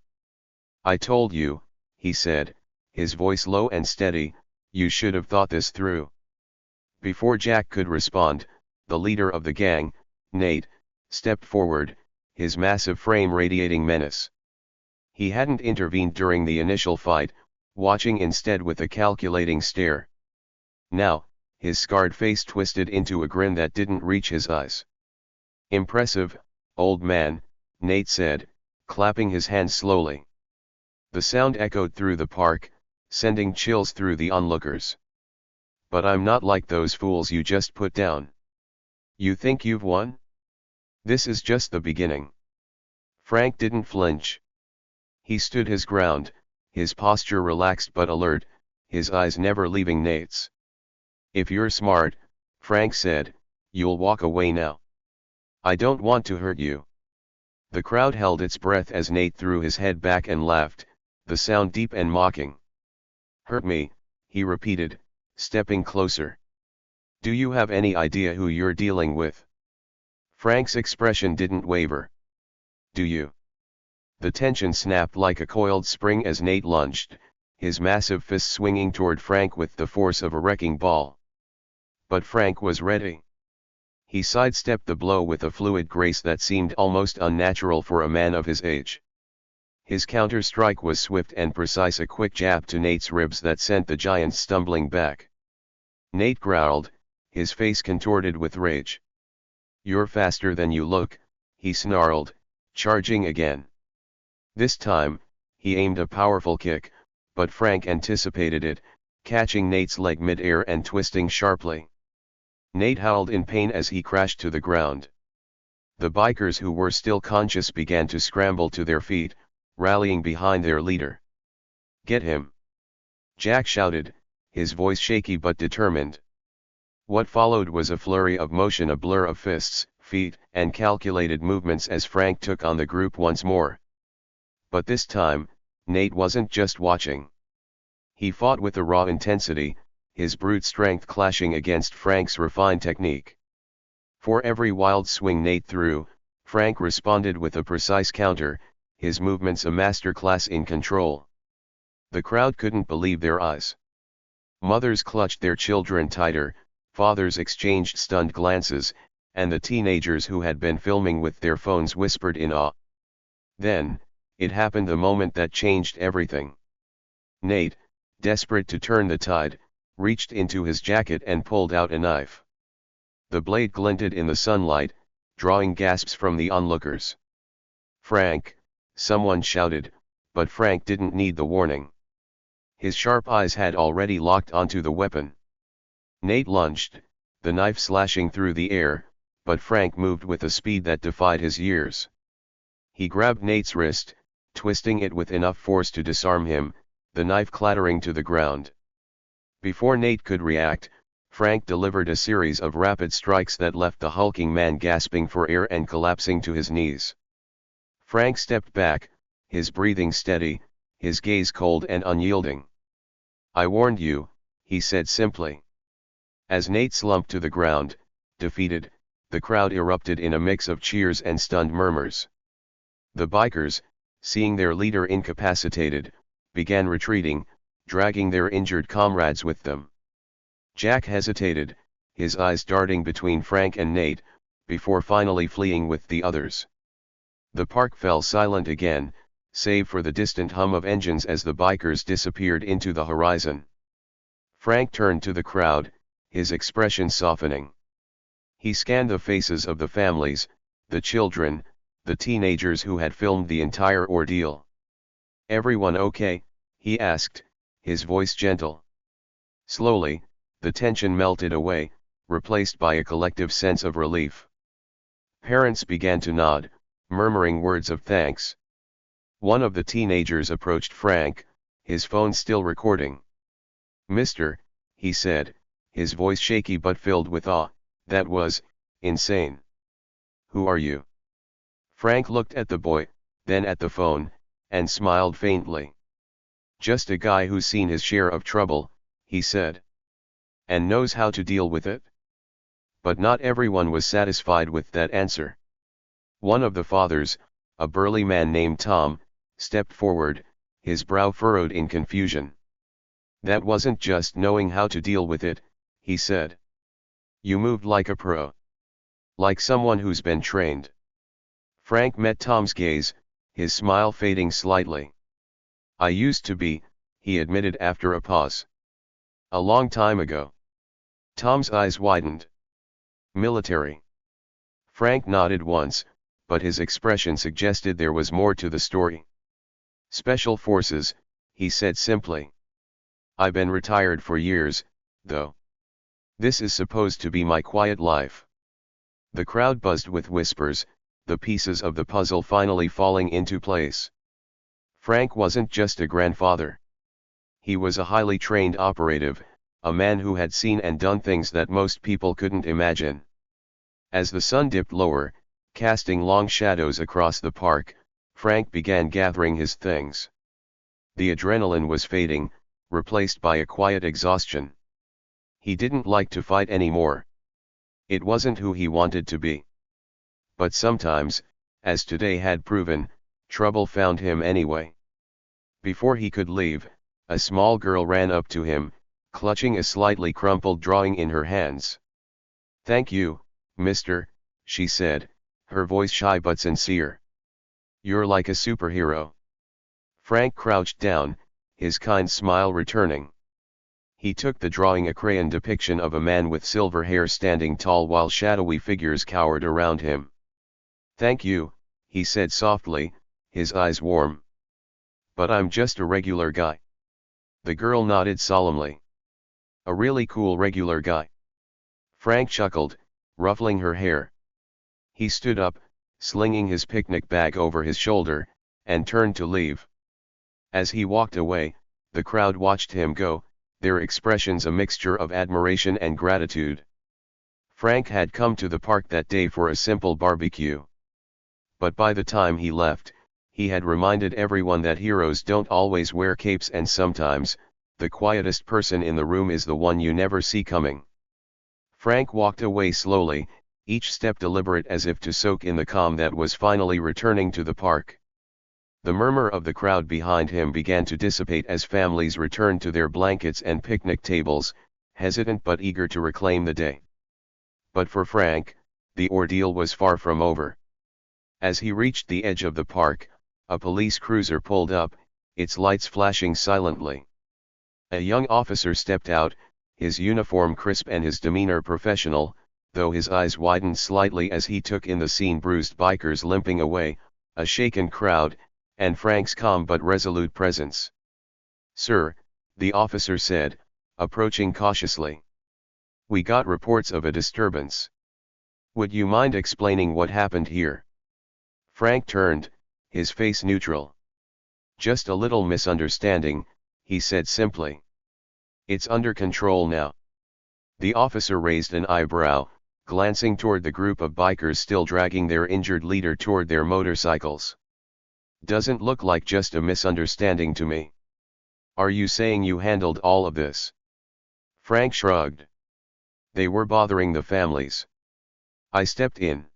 "I told you," he said, his voice low and steady, "you should have thought this through." Before Jack could respond, the leader of the gang, Nate, stepped forward, his massive frame radiating menace. He hadn't intervened during the initial fight, watching instead with a calculating stare. Now, his scarred face twisted into a grin that didn't reach his eyes. "Impressive, old man," Nate said, clapping his hands slowly. The sound echoed through the park, sending chills through the onlookers. "But I'm not like those fools you just put down. You think you've won? This is just the beginning." Frank didn't flinch. He stood his ground, his posture relaxed but alert, his eyes never leaving Nate's. "If you're smart," Frank said, "you'll walk away now. I don't want to hurt you." The crowd held its breath as Nate threw his head back and laughed, the sound deep and mocking. "Hurt me," he repeated, stepping closer. "Do you have any idea who you're dealing with?" Frank's expression didn't waver. "Do you?" The tension snapped like a coiled spring as Nate lunged, his massive fist swinging toward Frank with the force of a wrecking ball. But Frank was ready. He sidestepped the blow with a fluid grace that seemed almost unnatural for a man of his age. His counter-strike was swift and precise, a quick jab to Nate's ribs that sent the giant stumbling back. Nate growled, his face contorted with rage. "You're faster than you look," he snarled, charging again. This time, he aimed a powerful kick, but Frank anticipated it, catching Nate's leg mid-air and twisting sharply. Nate howled in pain as he crashed to the ground. The bikers who were still conscious began to scramble to their feet, rallying behind their leader. "Get him!" Jack shouted, his voice shaky but determined. What followed was a flurry of motion, a blur of fists, feet, and calculated movements as Frank took on the group once more. But this time, Nate wasn't just watching. He fought with a raw intensity, his brute strength clashing against Frank's refined technique. For every wild swing Nate threw, Frank responded with a precise counter, his movements a masterclass in control. The crowd couldn't believe their eyes. Mothers clutched their children tighter, fathers exchanged stunned glances, and the teenagers who had been filming with their phones whispered in awe. Then, it happened, the moment that changed everything. Nate, desperate to turn the tide, reached into his jacket and pulled out a knife. The blade glinted in the sunlight, drawing gasps from the onlookers. "Frank!" someone shouted, but Frank didn't need the warning. His sharp eyes had already locked onto the weapon. Nate lunged, the knife slashing through the air, but Frank moved with a speed that defied his years. He grabbed Nate's wrist, twisting it with enough force to disarm him, the knife clattering to the ground. Before Nate could react, Frank delivered a series of rapid strikes that left the hulking man gasping for air and collapsing to his knees. Frank stepped back, his breathing steady, his gaze cold and unyielding. "I warned you," he said simply. As Nate slumped to the ground, defeated, the crowd erupted in a mix of cheers and stunned murmurs. The bikers, seeing their leader incapacitated, began retreating, dragging their injured comrades with them. Jack hesitated, his eyes darting between Frank and Nate, before finally fleeing with the others. The park fell silent again, save for the distant hum of engines as the bikers disappeared into the horizon. Frank turned to the crowd, his expression softening. He scanned the faces of the families, the children, the teenagers who had filmed the entire ordeal. "Everyone okay?" he asked, his voice gentle. Slowly, the tension melted away, replaced by a collective sense of relief. Parents began to nod, murmuring words of thanks. One of the teenagers approached Frank, his phone still recording. "Mister," he said, his voice shaky but filled with awe, "that was insane. Who are you?" Frank looked at the boy, then at the phone, and smiled faintly. "Just a guy who's seen his share of trouble," he said. "And knows how to deal with it." But not everyone was satisfied with that answer. One of the fathers, a burly man named Tom, stepped forward, his brow furrowed in confusion. "That wasn't just knowing how to deal with it," he said. "You moved like a pro. Like someone who's been trained." Frank met Tom's gaze, his smile fading slightly. "I used to be," he admitted after a pause. "A long time ago." Tom's eyes widened. "Military?" Frank nodded once, but his expression suggested there was more to the story. "Special Forces," he said simply. "I've been retired for years, though. This is supposed to be my quiet life." The crowd buzzed with whispers, the pieces of the puzzle finally falling into place. Frank wasn't just a grandfather. He was a highly trained operative, a man who had seen and done things that most people couldn't imagine. As the sun dipped lower, casting long shadows across the park, Frank began gathering his things. The adrenaline was fading, replaced by a quiet exhaustion. He didn't like to fight anymore. It wasn't who he wanted to be. But sometimes, as today had proven, trouble found him anyway. Before he could leave, a small girl ran up to him, clutching a slightly crumpled drawing in her hands. "Thank you, mister," she said, her voice shy but sincere. "You're like a superhero." Frank crouched down, his kind smile returning. He took the drawing, a crayon depiction of a man with silver hair standing tall while shadowy figures cowered around him. "Thank you," he said softly, his eyes warm. "But I'm just a regular guy." The girl nodded solemnly. "A really cool regular guy." Frank chuckled, ruffling her hair. He stood up, slinging his picnic bag over his shoulder, and turned to leave. As he walked away, the crowd watched him go, their expressions a mixture of admiration and gratitude. Frank had come to the park that day for a simple barbecue. But by the time he left, he had reminded everyone that heroes don't always wear capes, and sometimes, the quietest person in the room is the one you never see coming. Frank walked away slowly, each step deliberate as if to soak in the calm that was finally returning to the park. The murmur of the crowd behind him began to dissipate as families returned to their blankets and picnic tables, hesitant but eager to reclaim the day. But for Frank, the ordeal was far from over. As he reached the edge of the park, a police cruiser pulled up, its lights flashing silently. A young officer stepped out, his uniform crisp and his demeanor professional, though his eyes widened slightly as he took in the scene: bruised bikers limping away, a shaken crowd, and Frank's calm but resolute presence. "Sir," the officer said, approaching cautiously. "We got reports of a disturbance. Would you mind explaining what happened here?" Frank turned, his face neutral. "Just a little misunderstanding," he said simply. "It's under control now." The officer raised an eyebrow, glancing toward the group of bikers still dragging their injured leader toward their motorcycles. "Doesn't look like just a misunderstanding to me. Are you saying you handled all of this?" Frank shrugged. "They were bothering the families. I stepped in."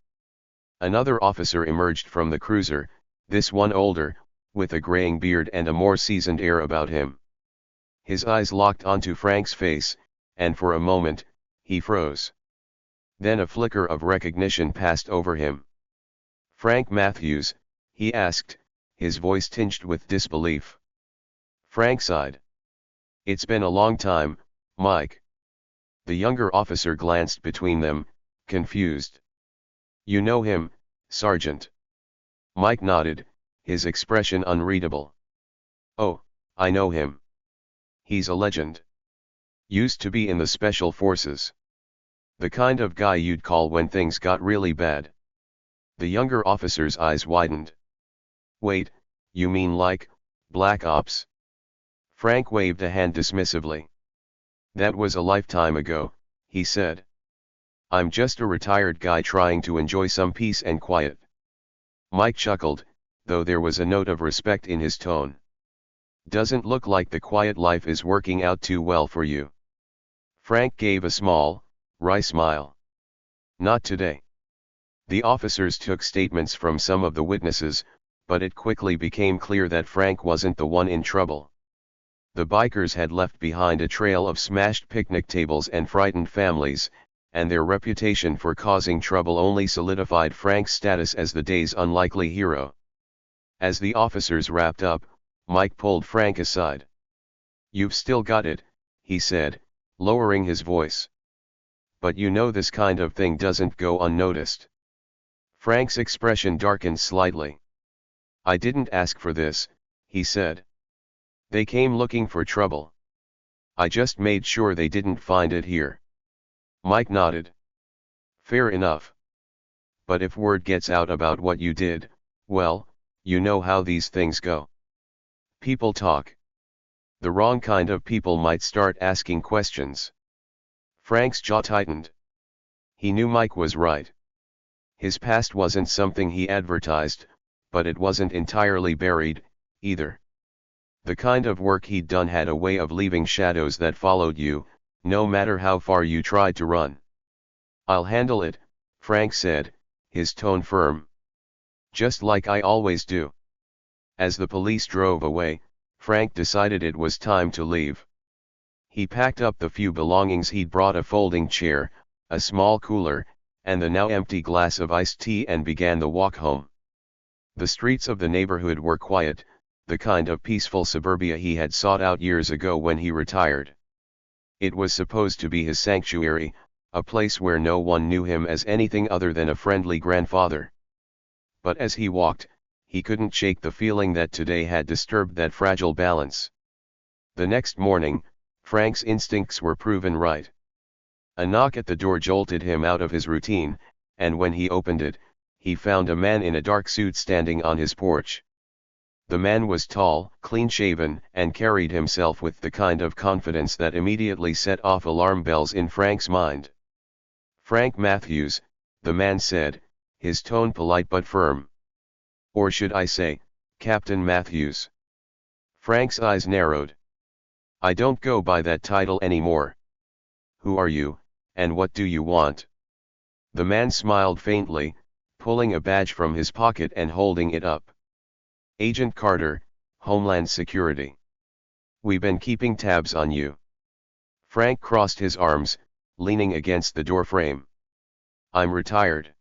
Another officer emerged from the cruiser, this one older, with a graying beard and a more seasoned air about him. His eyes locked onto Frank's face, and for a moment, he froze. Then a flicker of recognition passed over him. "Frank Matthews?" he asked, his voice tinged with disbelief. Frank sighed. "It's been a long time, Mike." The younger officer glanced between them, confused. "You know him, Sergeant?" Mike nodded, his expression unreadable. "Oh, I know him. He's a legend. Used to be in the Special Forces. The kind of guy you'd call when things got really bad." The younger officer's eyes widened. "Wait, you mean like, Black Ops?" Frank waved a hand dismissively. "That was a lifetime ago," he said. "I'm just a retired guy trying to enjoy some peace and quiet." Mike chuckled, though there was a note of respect in his tone. "Doesn't look like the quiet life is working out too well for you." Frank gave a small, wry smile. "Not today." The officers took statements from some of the witnesses, but it quickly became clear that Frank wasn't the one in trouble. The bikers had left behind a trail of smashed picnic tables and frightened families, and their reputation for causing trouble only solidified Frank's status as the day's unlikely hero. As the officers wrapped up, Mike pulled Frank aside. "You've still got it," he said, lowering his voice. "But you know this kind of thing doesn't go unnoticed." Frank's expression darkened slightly. "I didn't ask for this," he said. "They came looking for trouble. I just made sure they didn't find it here." Mike nodded. "Fair enough. But if word gets out about what you did, well, you know how these things go. People talk. The wrong kind of people might start asking questions." Frank's jaw tightened. He knew Mike was right. His past wasn't something he advertised, but it wasn't entirely buried, either. The kind of work he'd done had a way of leaving shadows that followed you, no matter how far you tried to run. "I'll handle it," Frank said, his tone firm. "Just like I always do." As the police drove away, Frank decided it was time to leave. He packed up the few belongings he'd brought: a folding chair, a small cooler, and the now empty glass of iced tea, and began the walk home. The streets of the neighborhood were quiet, the kind of peaceful suburbia he had sought out years ago when he retired. It was supposed to be his sanctuary, a place where no one knew him as anything other than a friendly grandfather. But as he walked, he couldn't shake the feeling that today had disturbed that fragile balance. The next morning, Frank's instincts were proven right. A knock at the door jolted him out of his routine, and when he opened it, he found a man in a dark suit standing on his porch. The man was tall, clean-shaven, and carried himself with the kind of confidence that immediately set off alarm bells in Frank's mind. "Frank Matthews," the man said, his tone polite but firm. "Or should I say, Captain Matthews?" Frank's eyes narrowed. "I don't go by that title anymore." "Who are you, and what do you want?" The man smiled faintly, pulling a badge from his pocket and holding it up. "Agent Carter, Homeland Security. We been keeping tabs on you." Frank crossed his arms, leaning against the doorframe. "I'm retired.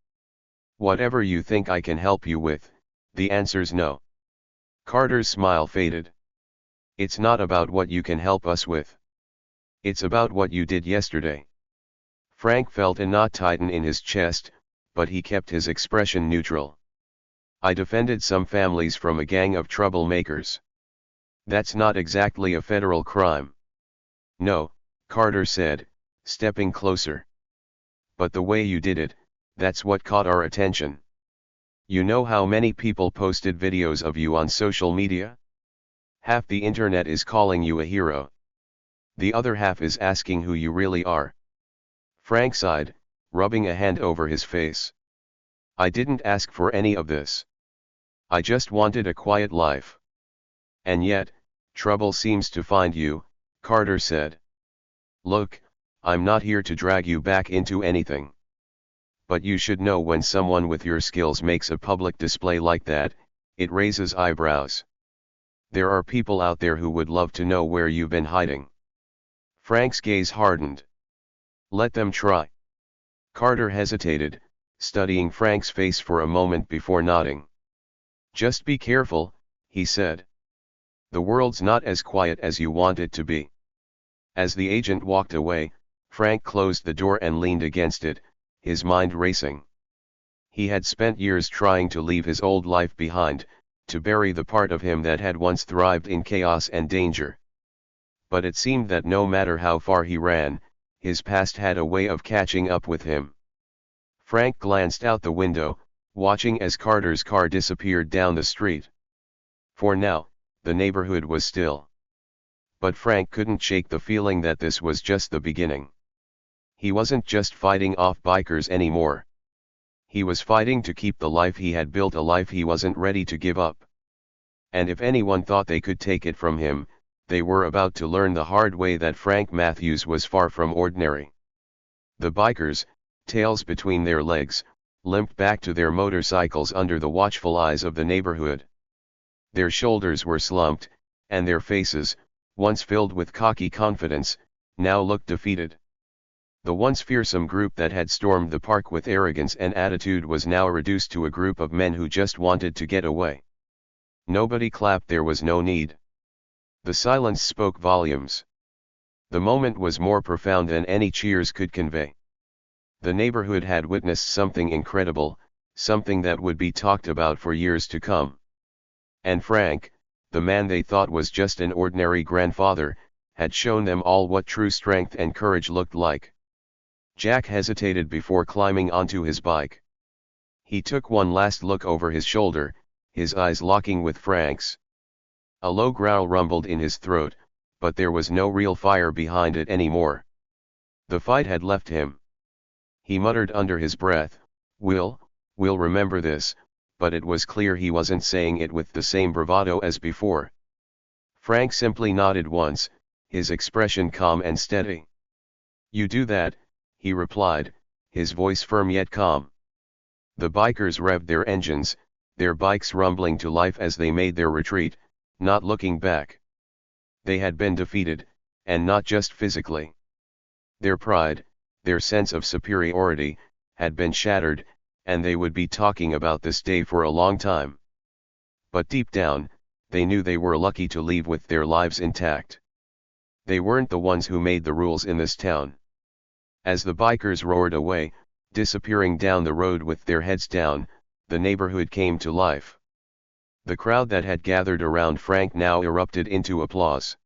Whatever you think I can help you with, the answer's no." Carter's smile faded. "It's not about what you can help us with. It's about what you did yesterday." Frank felt a knot tighten in his chest, but he kept his expression neutral. "I defended some families from a gang of troublemakers. That's not exactly a federal crime." "No," Carter said, stepping closer. "But the way you did it, that's what caught our attention. You know how many people posted videos of you on social media? Half the internet is calling you a hero. The other half is asking who you really are." Frank sighed, rubbing a hand over his face. "I didn't ask for any of this. I just wanted a quiet life." "And yet, trouble seems to find you," Carter said. "Look, I'm not here to drag you back into anything. But you should know when someone with your skills makes a public display like that, it raises eyebrows. There are people out there who would love to know where you've been hiding. Frank's gaze hardened. Let them try. Carter hesitated, studying Frank's face for a moment before nodding. Just be careful, he said. The world's not as quiet as you want it to be. As the agent walked away, Frank closed the door and leaned against it, his mind racing. He had spent years trying to leave his old life behind, to bury the part of him that had once thrived in chaos and danger. But it seemed that no matter how far he ran, his past had a way of catching up with him. Frank glanced out the window, watching as Carter's car disappeared down the street. For now, the neighborhood was still. But Frank couldn't shake the feeling that this was just the beginning. He wasn't just fighting off bikers anymore. He was fighting to keep the life he had built, a life he wasn't ready to give up. And if anyone thought they could take it from him, they were about to learn the hard way that Frank Matthews was far from ordinary. The bikers, tails between their legs, limped back to their motorcycles under the watchful eyes of the neighborhood. Their shoulders were slumped, and their faces, once filled with cocky confidence, now looked defeated. The once fearsome group that had stormed the park with arrogance and attitude was now reduced to a group of men who just wanted to get away. Nobody clapped, there was no need. The silence spoke volumes. The moment was more profound than any cheers could convey. The neighborhood had witnessed something incredible, something that would be talked about for years to come. And Frank, the man they thought was just an ordinary grandfather, had shown them all what true strength and courage looked like. Jack hesitated before climbing onto his bike. He took one last look over his shoulder, his eyes locking with Frank's. A low growl rumbled in his throat, but there was no real fire behind it anymore. The fight had left him. He muttered under his breath, we'll remember this," but it was clear he wasn't saying it with the same bravado as before. Frank simply nodded once, his expression calm and steady. "You do that," he replied, his voice firm yet calm. The bikers revved their engines, their bikes rumbling to life as they made their retreat, not looking back. They had been defeated, and not just physically. Their pride, their sense of superiority, had been shattered, and they would be talking about this day for a long time. But deep down, they knew they were lucky to leave with their lives intact. They weren't the ones who made the rules in this town. As the bikers roared away, disappearing down the road with their heads down, the neighborhood came to life. The crowd that had gathered around Frank now erupted into applause.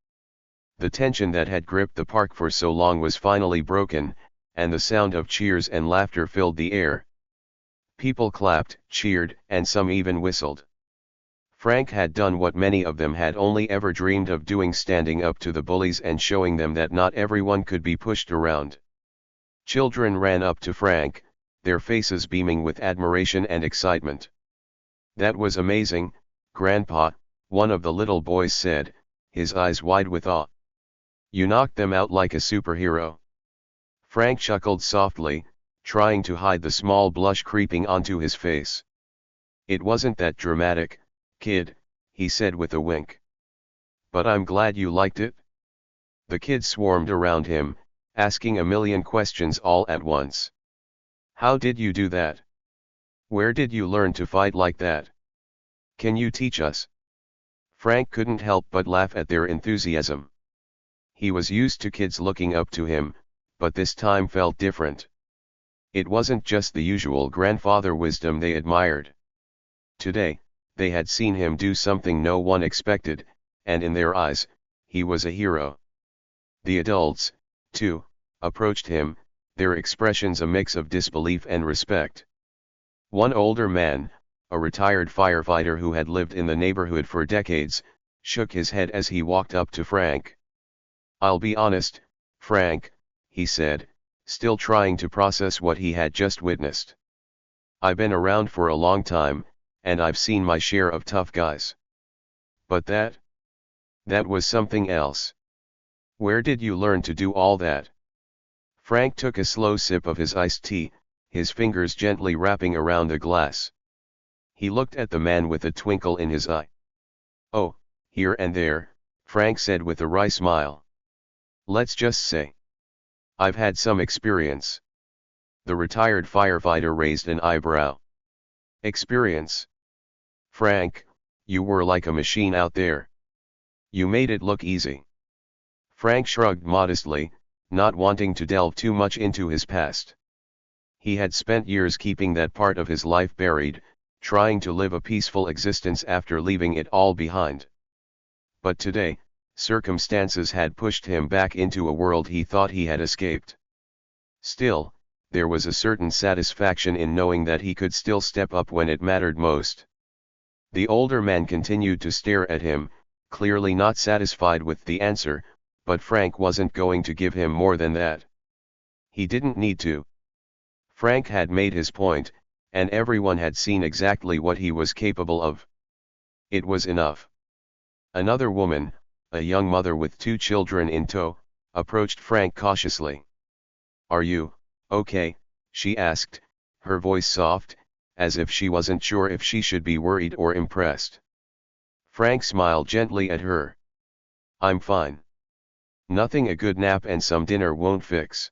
The tension that had gripped the park for so long was finally broken, and the sound of cheers and laughter filled the air. People clapped, cheered, and some even whistled. Frank had done what many of them had only ever dreamed of doing, standing up to the bullies and showing them that not everyone could be pushed around. Children ran up to Frank, their faces beaming with admiration and excitement. "That was amazing, Grandpa," one of the little boys said, his eyes wide with awe. "You knocked them out like a superhero." Frank chuckled softly, trying to hide the small blush creeping onto his face. "It wasn't that dramatic, kid," he said with a wink. "But I'm glad you liked it." The kids swarmed around him, asking a million questions all at once. "How did you do that? Where did you learn to fight like that? Can you teach us?" Frank couldn't help but laugh at their enthusiasm. He was used to kids looking up to him, but this time felt different. It wasn't just the usual grandfather wisdom they admired. Today, they had seen him do something no one expected, and in their eyes, he was a hero. The adults, too, approached him, their expressions a mix of disbelief and respect. One older man, a retired firefighter who had lived in the neighborhood for decades, shook his head as he walked up to Frank. "I'll be honest, Frank," he said, still trying to process what he had just witnessed. "I've been around for a long time, and I've seen my share of tough guys. But that was something else. Where did you learn to do all that?" Frank took a slow sip of his iced tea, his fingers gently wrapping around the glass. He looked at the man with a twinkle in his eye. "Oh," here and there, Frank said with a wry smile. Let's just say I've had some experience. The retired firefighter raised an eyebrow. Experience? Frank, you were like a machine out there. You made it look easy. Frank shrugged modestly, not wanting to delve too much into his past. He had spent years keeping that part of his life buried, trying to live a peaceful existence after leaving it all behind. But today, circumstances had pushed him back into a world he thought he had escaped. Still, there was a certain satisfaction in knowing that he could still step up when it mattered most. The older man continued to stare at him, clearly not satisfied with the answer, but Frank wasn't going to give him more than that. He didn't need to. Frank had made his point, and everyone had seen exactly what he was capable of. It was enough. Another woman, a young mother with 2 children in tow, approached Frank cautiously. Are you okay? She asked, her voice soft, as if she wasn't sure if she should be worried or impressed. Frank smiled gently at her. I'm fine. Nothing a good nap and some dinner won't fix.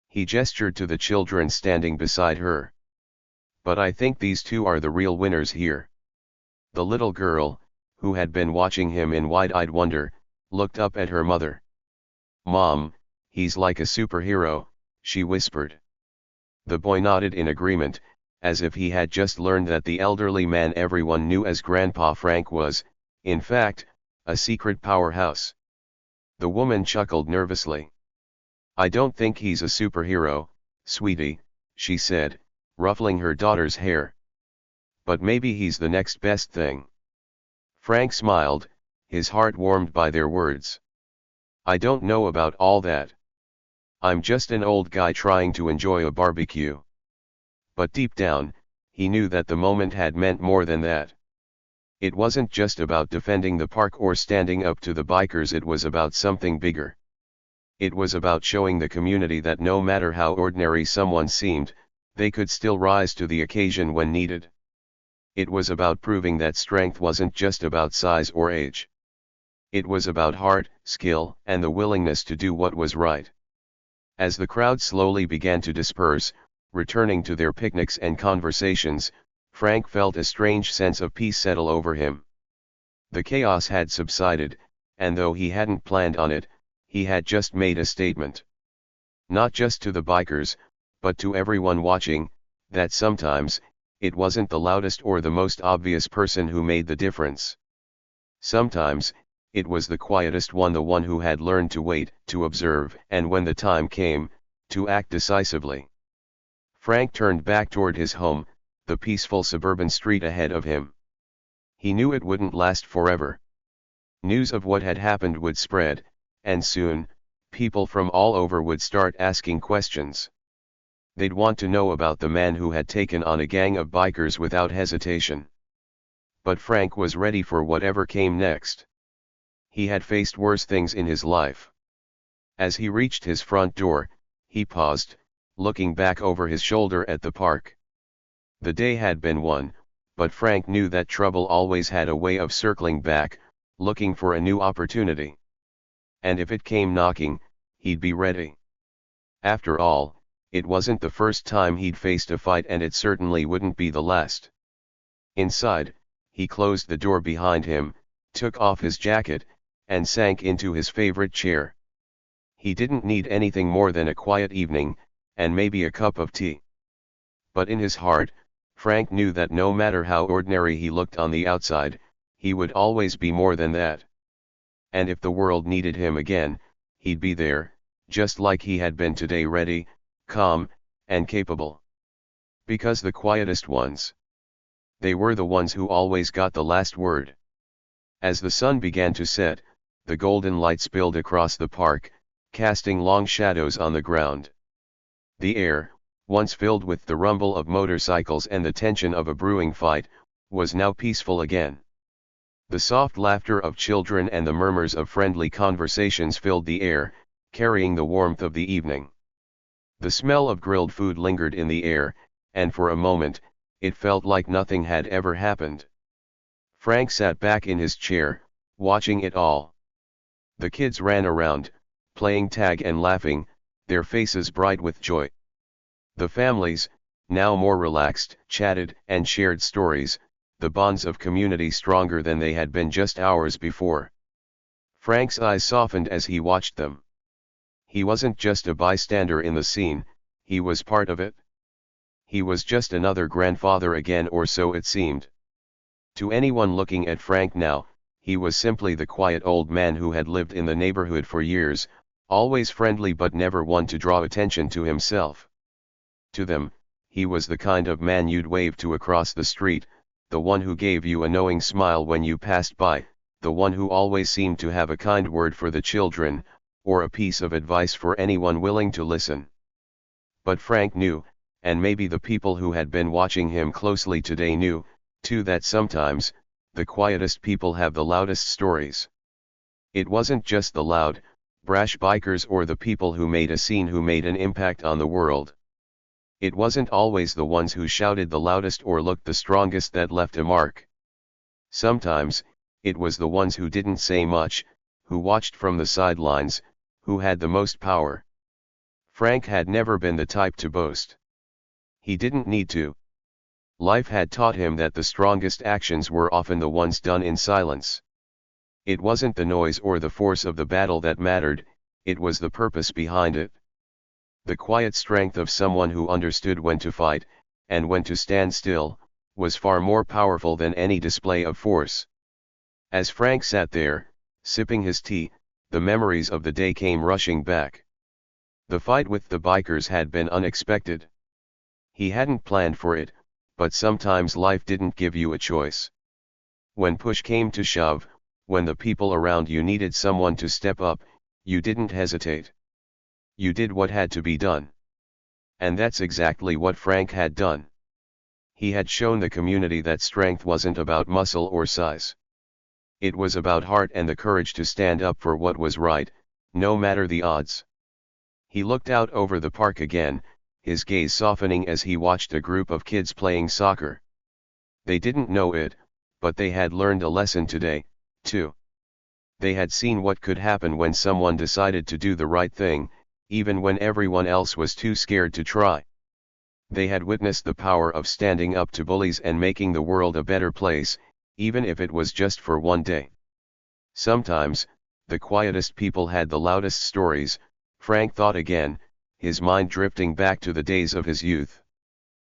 He gestured to the children standing beside her. But I think these 2 are the real winners here. The little girl, who had been watching him in wide-eyed wonder, looked up at her mother. Mom, he's like a superhero, she whispered. The boy nodded in agreement, as if he had just learned that the elderly man everyone knew as Grandpa Frank was, in fact, a secret powerhouse. The woman chuckled nervously. I don't think he's a superhero, sweetie, she said, ruffling her daughter's hair. But maybe he's the next best thing. Frank smiled, his heart warmed by their words. I don't know about all that. I'm just an old guy trying to enjoy a barbecue. But deep down, he knew that the moment had meant more than that. It wasn't just about defending the park or standing up to the bikers, it was about something bigger. It was about showing the community that no matter how ordinary someone seemed, they could still rise to the occasion when needed. It was about proving that strength wasn't just about size or age. It was about heart, skill, and the willingness to do what was right. As the crowd slowly began to disperse, returning to their picnics and conversations, Frank felt a strange sense of peace settle over him. The chaos had subsided, and though he hadn't planned on it, he had just made a statement. Not just to the bikers, but to everyone watching, that sometimes, it wasn't the loudest or the most obvious person who made the difference. Sometimes, it was the quietest one, the one who had learned to wait, to observe, and when the time came, to act decisively. Frank turned back toward his home, the peaceful suburban street ahead of him. He knew it wouldn't last forever. News of what had happened would spread, and soon, people from all over would start asking questions. They'd want to know about the man who had taken on a gang of bikers without hesitation. But Frank was ready for whatever came next. He had faced worse things in his life. As he reached his front door, he paused, looking back over his shoulder at the park. The day had been one, but Frank knew that trouble always had a way of circling back, looking for a new opportunity. And if it came knocking, he'd be ready. After all, it wasn't the first time he'd faced a fight, and it certainly wouldn't be the last. Inside, he closed the door behind him, took off his jacket, and sank into his favorite chair. He didn't need anything more than a quiet evening, and maybe a cup of tea. But in his heart, Frank knew that no matter how ordinary he looked on the outside, he would always be more than that. And if the world needed him again, he'd be there, just like he had been today, ready, calm, and capable. Because the quietest ones, they were the ones who always got the last word. As the sun began to set, the golden light spilled across the park, casting long shadows on the ground. The air, once filled with the rumble of motorcycles and the tension of a brewing fight, was now peaceful again. The soft laughter of children and the murmurs of friendly conversations filled the air, carrying the warmth of the evening. The smell of grilled food lingered in the air, and for a moment, it felt like nothing had ever happened. Frank sat back in his chair, watching it all. The kids ran around, playing tag and laughing, their faces bright with joy. The families, now more relaxed, chatted and shared stories, the bonds of community stronger than they had been just hours before. Frank's eyes softened as he watched them. He wasn't just a bystander in the scene, he was part of it. He was just another grandfather again, or so it seemed. To anyone looking at Frank now, he was simply the quiet old man who had lived in the neighborhood for years, always friendly but never one to draw attention to himself. To them, he was the kind of man you'd wave to across the street, the one who gave you a knowing smile when you passed by, the one who always seemed to have a kind word for the children, or a piece of advice for anyone willing to listen. But Frank knew, and maybe the people who had been watching him closely today knew, too, that sometimes, the quietest people have the loudest stories. It wasn't just the loud, brash bikers or the people who made a scene who made an impact on the world. It wasn't always the ones who shouted the loudest or looked the strongest that left a mark. Sometimes, it was the ones who didn't say much, who watched from the sidelines, who had the most power. Frank had never been the type to boast. He didn't need to. Life had taught him that the strongest actions were often the ones done in silence. It wasn't the noise or the force of the battle that mattered, it was the purpose behind it. The quiet strength of someone who understood when to fight, and when to stand still, was far more powerful than any display of force. As Frank sat there, sipping his tea, the memories of the day came rushing back. The fight with the bikers had been unexpected. He hadn't planned for it, but sometimes life didn't give you a choice. When push came to shove, when the people around you needed someone to step up, you didn't hesitate. You did what had to be done. And that's exactly what Frank had done. He had shown the community that strength wasn't about muscle or size. It was about heart and the courage to stand up for what was right, no matter the odds. He looked out over the park again, his gaze softening as he watched a group of kids playing soccer. They didn't know it, but they had learned a lesson today, too. They had seen what could happen when someone decided to do the right thing, even when everyone else was too scared to try. They had witnessed the power of standing up to bullies and making the world a better place, even if it was just for one day. Sometimes, the quietest people had the loudest stories, Frank thought again, his mind drifting back to the days of his youth.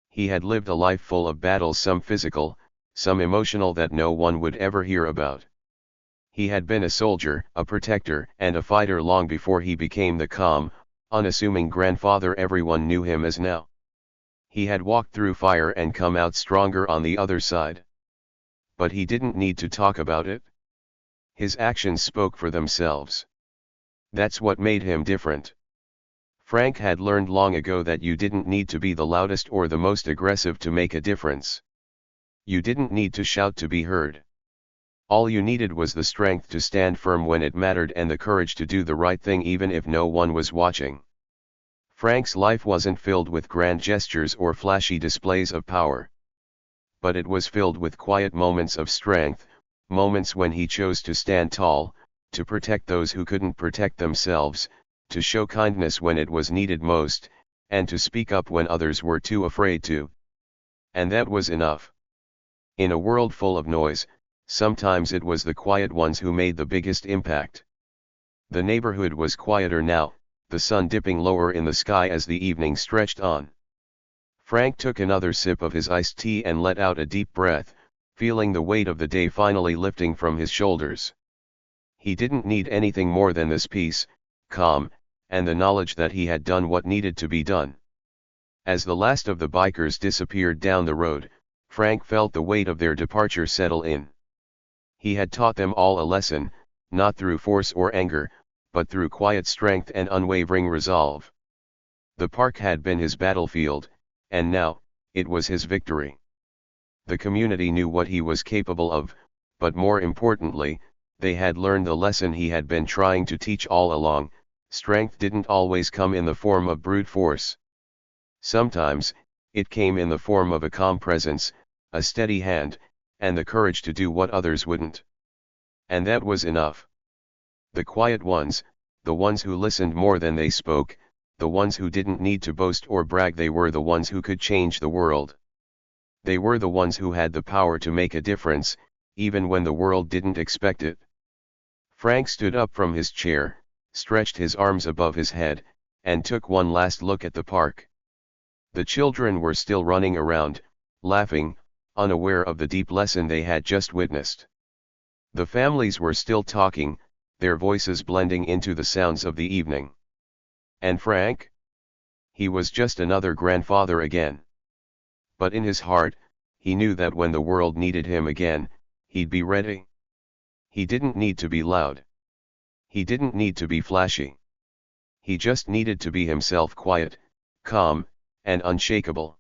He had lived a life full of battles, some physical, some emotional that no one would ever hear about. He had been a soldier, a protector, and a fighter long before he became the calm, unassuming grandfather everyone knew him as now. He had walked through fire and come out stronger on the other side. But he didn't need to talk about it. His actions spoke for themselves. That's what made him different. Frank had learned long ago that you didn't need to be the loudest or the most aggressive to make a difference. You didn't need to shout to be heard. All you needed was the strength to stand firm when it mattered and the courage to do the right thing even if no one was watching. Frank's life wasn't filled with grand gestures or flashy displays of power. But it was filled with quiet moments of strength, moments when he chose to stand tall, to protect those who couldn't protect themselves, to show kindness when it was needed most, and to speak up when others were too afraid to. And that was enough. In a world full of noise, sometimes it was the quiet ones who made the biggest impact. The neighborhood was quieter now, the sun dipping lower in the sky as the evening stretched on. Frank took another sip of his iced tea and let out a deep breath, feeling the weight of the day finally lifting from his shoulders. He didn't need anything more than this peace, calm, and the knowledge that he had done what needed to be done. As the last of the bikers disappeared down the road, Frank felt the weight of their departure settle in. He had taught them all a lesson, not through force or anger, but through quiet strength and unwavering resolve. The park had been his battlefield, and now, it was his victory. The community knew what he was capable of, but more importantly, they had learned the lesson he had been trying to teach all along: strength didn't always come in the form of brute force. Sometimes, it came in the form of a calm presence, a steady hand, and the courage to do what others wouldn't. And that was enough. The quiet ones, the ones who listened more than they spoke, the ones who didn't need to boast or brag, they were the ones who could change the world. They were the ones who had the power to make a difference, even when the world didn't expect it. Frank stood up from his chair, stretched his arms above his head, and took one last look at the park. The children were still running around, laughing, unaware of the deep lesson they had just witnessed. The families were still talking, their voices blending into the sounds of the evening. And Frank? He was just another grandfather again. But in his heart, he knew that when the world needed him again, he'd be ready. He didn't need to be loud. He didn't need to be flashy. He just needed to be himself, quiet, calm, and unshakable.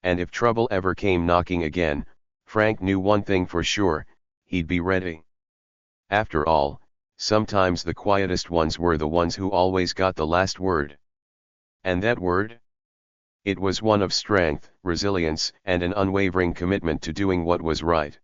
And if trouble ever came knocking again, Frank knew one thing for sure: he'd be ready. After all, sometimes the quietest ones were the ones who always got the last word. And that word? It was one of strength, resilience, and an unwavering commitment to doing what was right.